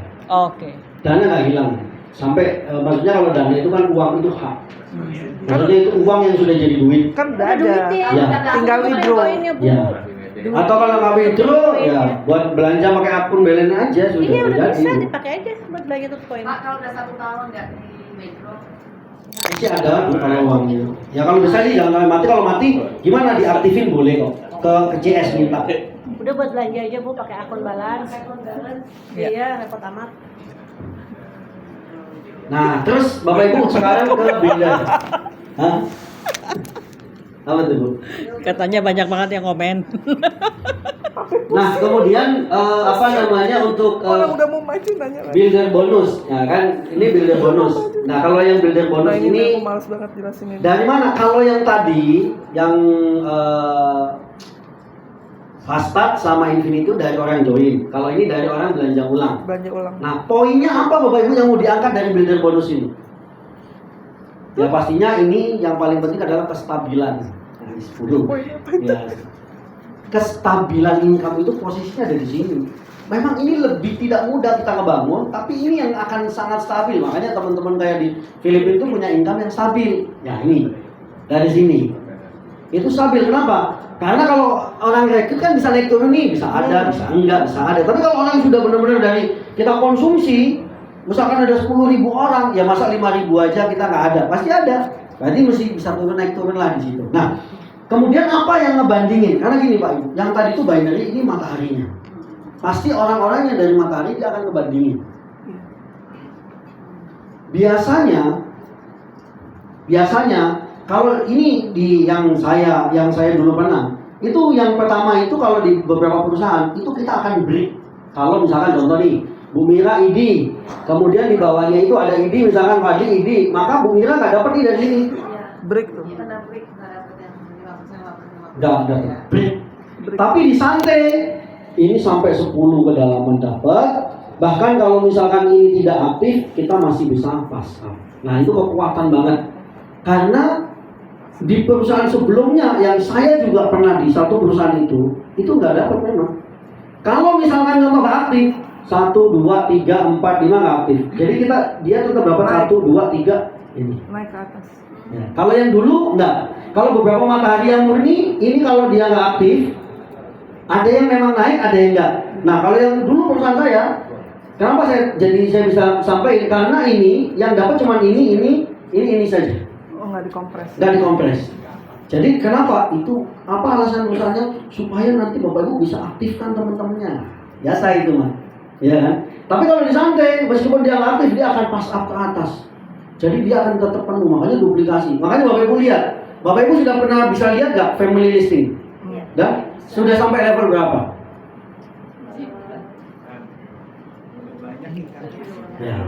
S6: Oke.
S1: Dana nggak hilang. Sampai maksudnya kalau dana itu kan uang itu hak. Maksudnya itu uang yang sudah jadi duit.
S2: Kan udah ada.
S1: Ya.
S2: Tinggal withdraw.
S1: Ya. Atau kalau nggak withdraw ya buat belanja pakai akun belen aja sudah
S5: Iya udah
S1: terjadi.
S5: bisa dipakai aja buat belanja tuh poin.
S7: Pak, kalau udah 1 tahun nggak di withdraw,
S1: Masih ada Bu, kalau uangnya. Ya kalau bisa sih jangan sampai mati. Kalau mati gimana diaktifin boleh kok. Ke CS minta.
S5: Udah buat belanja aja Bu pakai akun balance. Iya, repot amat.
S1: Nah, terus Bapak Ibu sekarang ke builder. Hah? Apa tuh, Bu?
S6: Katanya banyak banget yang komen.
S1: Nah, kemudian apa namanya untuk
S2: Orang udah mau maju nanya lagi.
S1: builder bonus. Nah, kan ini builder bonus. Nah, kalau yang builder
S2: Nah,
S1: bonus
S2: ini
S1: ini
S2: aku males banget jelasinnya.
S1: dari mana? Kalau yang tadi yang fast start sama infinity itu dari orang join. Kalau ini dari orang belanja ulang.
S2: Belanja ulang.
S1: Nah, poinnya apa Bapak Ibu yang mau diangkat dari builder bonus ini? Ya pastinya ini yang paling penting adalah kestabilan. Nah, 10.
S2: Poinnya apa itu?
S1: Ya. Kestabilan income itu posisinya ada di sini. Memang ini lebih tidak mudah kita ngebangun, tapi ini yang akan sangat stabil. Makanya teman-teman kayak di Filipina itu punya income yang stabil. Ya ini dari sini. Itu stabil. Kenapa? Karena kalau orang rekrut kan bisa naik turun nih, bisa ada, bisa enggak, bisa ada. Tapi kalau orang sudah benar-benar dari kita konsumsi, misalkan ada 10.000 orang, ya masa 5.000 aja kita nggak ada, pasti ada. Berarti mesti bisa turun naik turun lah di situ. Nah, kemudian apa yang ngebandingin? Karena gini Pak Ibu, yang tadi itu binary ini mataharinya. Pasti orang-orang yang dari matahari dia akan ngebandingin. Biasanya kalau ini di yang saya dulu pernah, itu yang pertama itu kalau di beberapa perusahaan itu kita akan break. Kalau misalkan contoh nih, Bu Mira ID, kemudian di bawahnya itu ada ID, misalkan Fadli ID, maka Bu Mira nggak dapat nih dari sini.
S2: Break tuh.
S4: Kena break, nggak dapet yang 5%.
S1: Nggak ada break. Tapi di santai ini sampai 10 kedalaman dapat. Bahkan kalau misalkan ini tidak aktif, kita masih bisa pass up. Nah itu kekuatan banget. Karena di perusahaan sebelumnya yang saya juga pernah di satu perusahaan itu nggak dapat memang. Kalau misalkan contoh nggak aktif, 1, 2, 3, 4, 5 nggak aktif. Jadi dia tetap dapat 1, 2, 3 ini.
S2: Naik ke atas.
S1: Ya. Kalau yang dulu enggak. Kalau beberapa matahari yang murni, ini kalau dia nggak aktif, ada yang memang naik, ada yang enggak. Nah kalau yang dulu perusahaan saya, kenapa saya bisa sampaikan? Karena ini yang dapat cuma ini saja.
S2: Oh, nggak dikompres.
S1: Nggak dikompres. Jadi kenapa? Itu apa alasan usahanya? Supaya nanti Bapak Ibu bisa aktifkan teman-temannya. Biasa itu mah, ya kan? Tapi kalau di santai, meskipun dia nggak aktif, dia akan pass up ke atas. Jadi dia akan tetap penuh, makanya duplikasi. Makanya Bapak Ibu lihat, Bapak Ibu sudah pernah bisa lihat nggak family listing? Dan sudah sampai level berapa? Ya.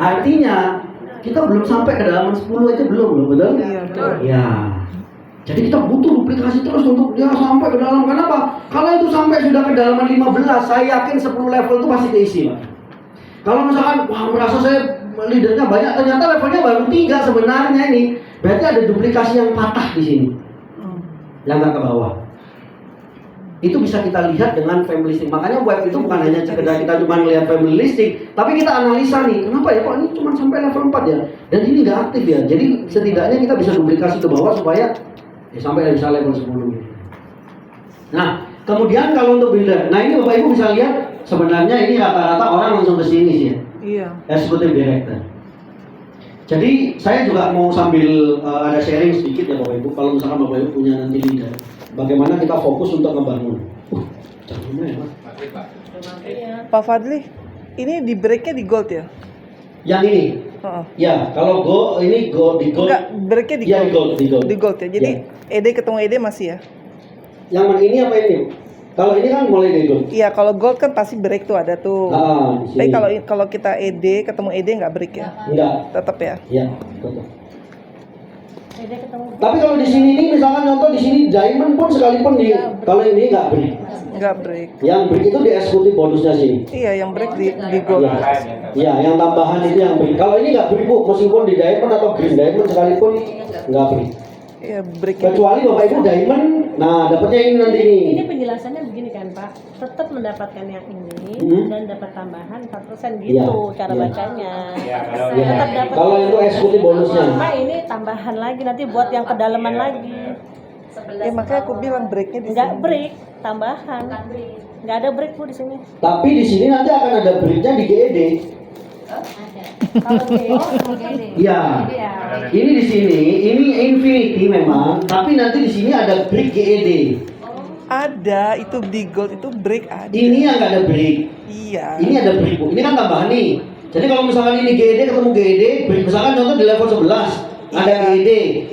S1: Artinya kita belum sampai ke kedalaman 10 aja belum loh, betul?
S2: Iya, betul.
S1: Ya. Jadi kita butuh duplikasi terus untuk dia sampai ke dalam. Kenapa? Kalau itu sampai sudah ke kedalaman 15, saya yakin 10 level itu pasti keisi, Pak. Kalau misalkan wah merasa saya leadernya banyak, ternyata levelnya baru 3 sebenarnya ini. Berarti ada duplikasi yang patah di sini. Yang nggak ke bawah. Itu bisa kita lihat dengan family listing. Makanya web itu bukan hanya sekedar kita cuma melihat family listing, tapi kita analisa nih, kenapa ya kok ini cuma sampai level 4 ya? Dan ini nggak aktif ya. Jadi setidaknya kita bisa duplikasi ke bawah supaya sampai bisa level 10. Nah, kemudian kalau untuk builder, nah ini Bapak Ibu bisa lihat sebenarnya ini rata-rata orang langsung ke sini sih ya.
S2: Iya.
S1: Executive Director. Jadi saya juga mau sambil ada sharing sedikit ya Bapak Ibu. Kalau misalkan Bapak Ibu punya nanti leader, bagaimana kita fokus untuk ngebangun.
S2: Pak Fadli, ini di breaknya di gold ya?
S1: Yang ini, ya kalau ini di gold.
S2: Enggak, breaknya di
S1: Ya,
S2: gold.
S1: di gold.
S2: Di gold ya. Jadi
S1: Ya.
S2: ED ketemu ED masih ya?
S1: Yang mana ini apa ini? Kalau ini kan mulai dari gold.
S2: Iya, kalau gold kan pasti break tuh ada tuh.
S1: Di sini.
S2: Tapi kalau kita ED ketemu ED nggak break ya?
S1: Enggak.
S2: Tetap ya?
S1: Ya, betul.
S5: Dia ketemu.
S1: Tapi kalau di sini ini misalkan contoh di sini diamond pun sekalipun di kalau ini nggak break.
S2: Nggak break.
S1: Yang break itu di eksekutif bonusnya sini.
S2: Iya, yang break di gold.
S1: Iya, yang tambahan itu yang break. Kalau ini nggak break bu, meskipun di diamond atau green diamond sekalipun nggak break.
S2: Iya, break.
S1: Kecuali bapak ibu diamond, nah dapatnya ini nanti nih.
S5: Ini penjelasannya begini kan Pak, tetap mendapatkan yang ini dan dapat tambahan 4% gitu
S1: Ya,
S5: cara
S1: ya.
S5: bacanya.
S3: Ya, kalau
S1: Ya.
S5: Tetap dapat.
S1: Kalau itu eksekutif bonusnya.
S5: Cuma ini tambahan lagi nanti buat yang kedalaman lagi.
S2: Ya makanya aku bilang breaknya di
S5: Enggak
S2: sini.
S5: break, tambahan. Enggak ada break Bu di sini.
S1: Tapi di sini nanti akan ada breaknya di GED.
S5: Kalau GO begini.
S1: Iya.
S5: Iya.
S1: Ini di sini, ini infinity memang, tapi nanti di sini ada break GED.
S2: Ada, itu di gold itu break ada.
S1: Ini yang nggak ada break.
S2: Iya.
S1: Ini ada break bu. Ini kan tambahan nih. Jadi kalau misalkan ini GED ketemu GED, break misalkan contoh di level 11 ada
S2: Iya.
S1: GED,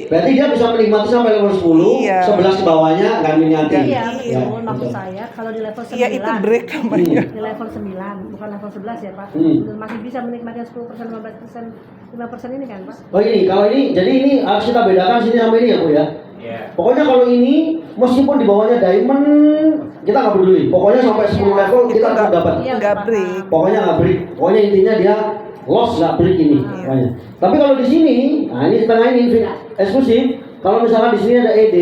S1: berarti dia bisa menikmati sampai level 10,
S2: Iya.
S1: 11 ke bawahnya nggak menikmati.
S5: Iya,
S2: Iya,
S5: betul. Maksud saya kalau di level 9.
S2: Iya, itu break namanya.
S5: Di level 9, bukan level 11 ya, Pak. Masih bisa menikmati 10%, 15%, 5% ini kan, Pak?
S1: Oh ini, kalau ini, jadi ini harus kita bedakan sini sama ini ya bu ya.
S3: Iya.
S1: Pokoknya kalau ini, meskipun di bawahnya diamond, kita nggak peduli. Pokoknya sampai 10 level kita akan dapat.
S5: Iya,
S2: Nggak
S5: paham.
S2: break.
S1: Pokoknya nggak break. Pokoknya intinya dia loss nggak break ini. Pokoknya. Tapi kalau di sini, nah ini setengah ini eksklusif. Kalau misalkan di sini ada ED,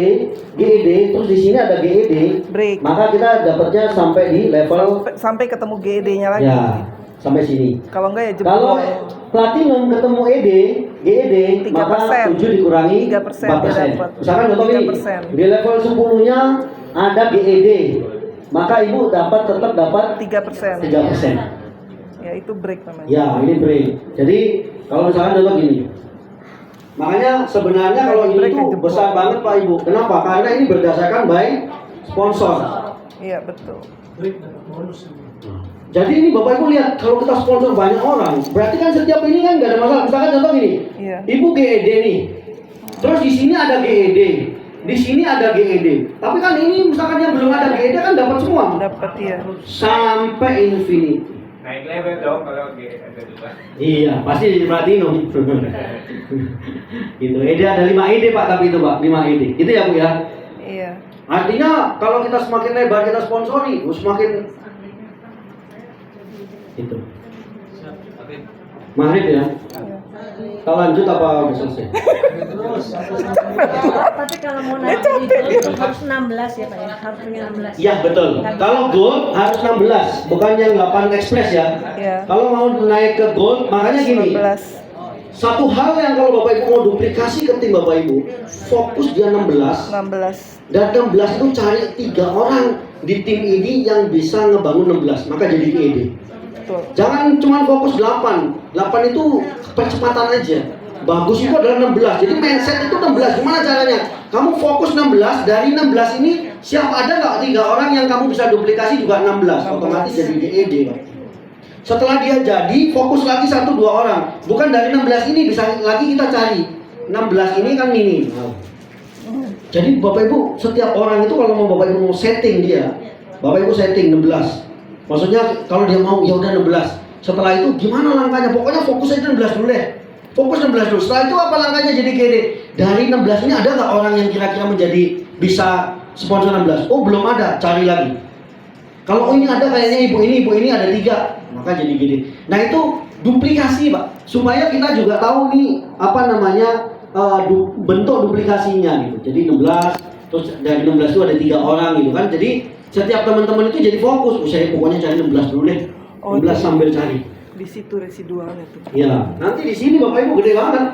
S1: GED, terus di sini ada GED,
S2: Break.
S1: maka kita dapatnya sampai di level
S2: Sampai ketemu GED-nya lagi.
S1: ya sampai sini.
S2: Kalau enggak ya
S1: Kalau
S2: jebol.
S1: platinum ketemu ED, GED,
S2: 3%.
S1: maka 7 dikurangi
S2: 3%
S1: 4%.
S2: dapat.
S1: Misalkan contoh ini,
S2: 3%.
S1: di level 10-nya ada GED, maka ibu tetap dapat
S2: 3%.
S1: 3%.
S2: Ya itu break namanya.
S1: Ya, ini break. Jadi kalau misalkan contoh gini, makanya sebenarnya kalau ini
S2: Break
S1: tuh
S2: jebol.
S1: besar banget Pak Ibu. Kenapa? Karena ini berdasarkan by sponsor.
S2: Iya betul.
S1: Jadi ini Bapak Ibu lihat, kalau kita sponsor banyak orang, berarti kan setiap ini kan nggak ada masalah. Misalkan contoh gini,
S2: Iya.
S1: Ibu GED nih, terus di sini ada GED, di sini ada GED. Tapi kan ini misalkan yang belum ada GED kan dapat semua
S2: Dapat ya.
S1: sampai infinity.
S3: Naik level dong kalau ada dua.
S1: Iya, pasti di platinum. Gitu. ED ada 5 ED Pak, tapi itu Pak, 5 ED. Itu ya Bu ya.
S2: Iya.
S1: Artinya kalau kita semakin lebar kita sponsori, semakin itu. Maghrib ya. Kita lanjut apa udah selesai?
S5: Tapi kalau mau naik itu harus 16 ya Pak ya, harus punya 16.
S1: Iya betul. Kalau gold harus 16, bukan yang 8 express ya.
S2: Iya.
S1: Kalau mau naik ke gold, makanya gini.
S2: 19.
S1: Satu hal yang kalau Bapak Ibu mau duplikasi ke tim Bapak Ibu, fokus dia 16.
S2: 16.
S1: Dan 16 itu cari 3 orang di tim ini yang bisa ngebangun 16, maka jadi ED.
S2: Betul.
S1: Jangan cuma fokus 8. 8 itu percepatan aja. Bagus itu adalah 16. Jadi mindset itu 16. Gimana caranya? Kamu fokus 16, dari 16 ini siapa ada nggak 3 orang yang kamu bisa duplikasi juga 16. Otomatis jadi ED, Pak. Setelah dia jadi, fokus lagi 1-2 orang. Bukan dari 16 ini bisa lagi kita cari. 16 ini kan minim. Jadi Bapak Ibu, setiap orang itu kalau mau Bapak Ibu mau setting dia, Bapak Ibu setting 16. Maksudnya kalau dia mau ya udah 16. Setelah itu gimana langkahnya? Pokoknya fokus aja 16 dulu deh. Fokus 16 dulu. Setelah itu apa langkahnya jadi GD? Dari 16 ini ada nggak orang yang kira-kira menjadi bisa sponsor 16? Oh belum ada, cari lagi. Kalau ini ada kayaknya ibu ini ada 3, maka jadi GD. Nah itu duplikasi Pak, supaya kita juga tahu nih apa namanya bentuk duplikasinya gitu. Jadi 16, terus dari 16 itu ada 3 orang gitu kan. Jadi setiap teman-teman itu jadi fokus. Saya pokoknya cari 16 dulu deh. 16 sambil cari.
S2: Di situ residualnya tuh.
S1: Ya, nanti di sini Bapak Ibu gede banget.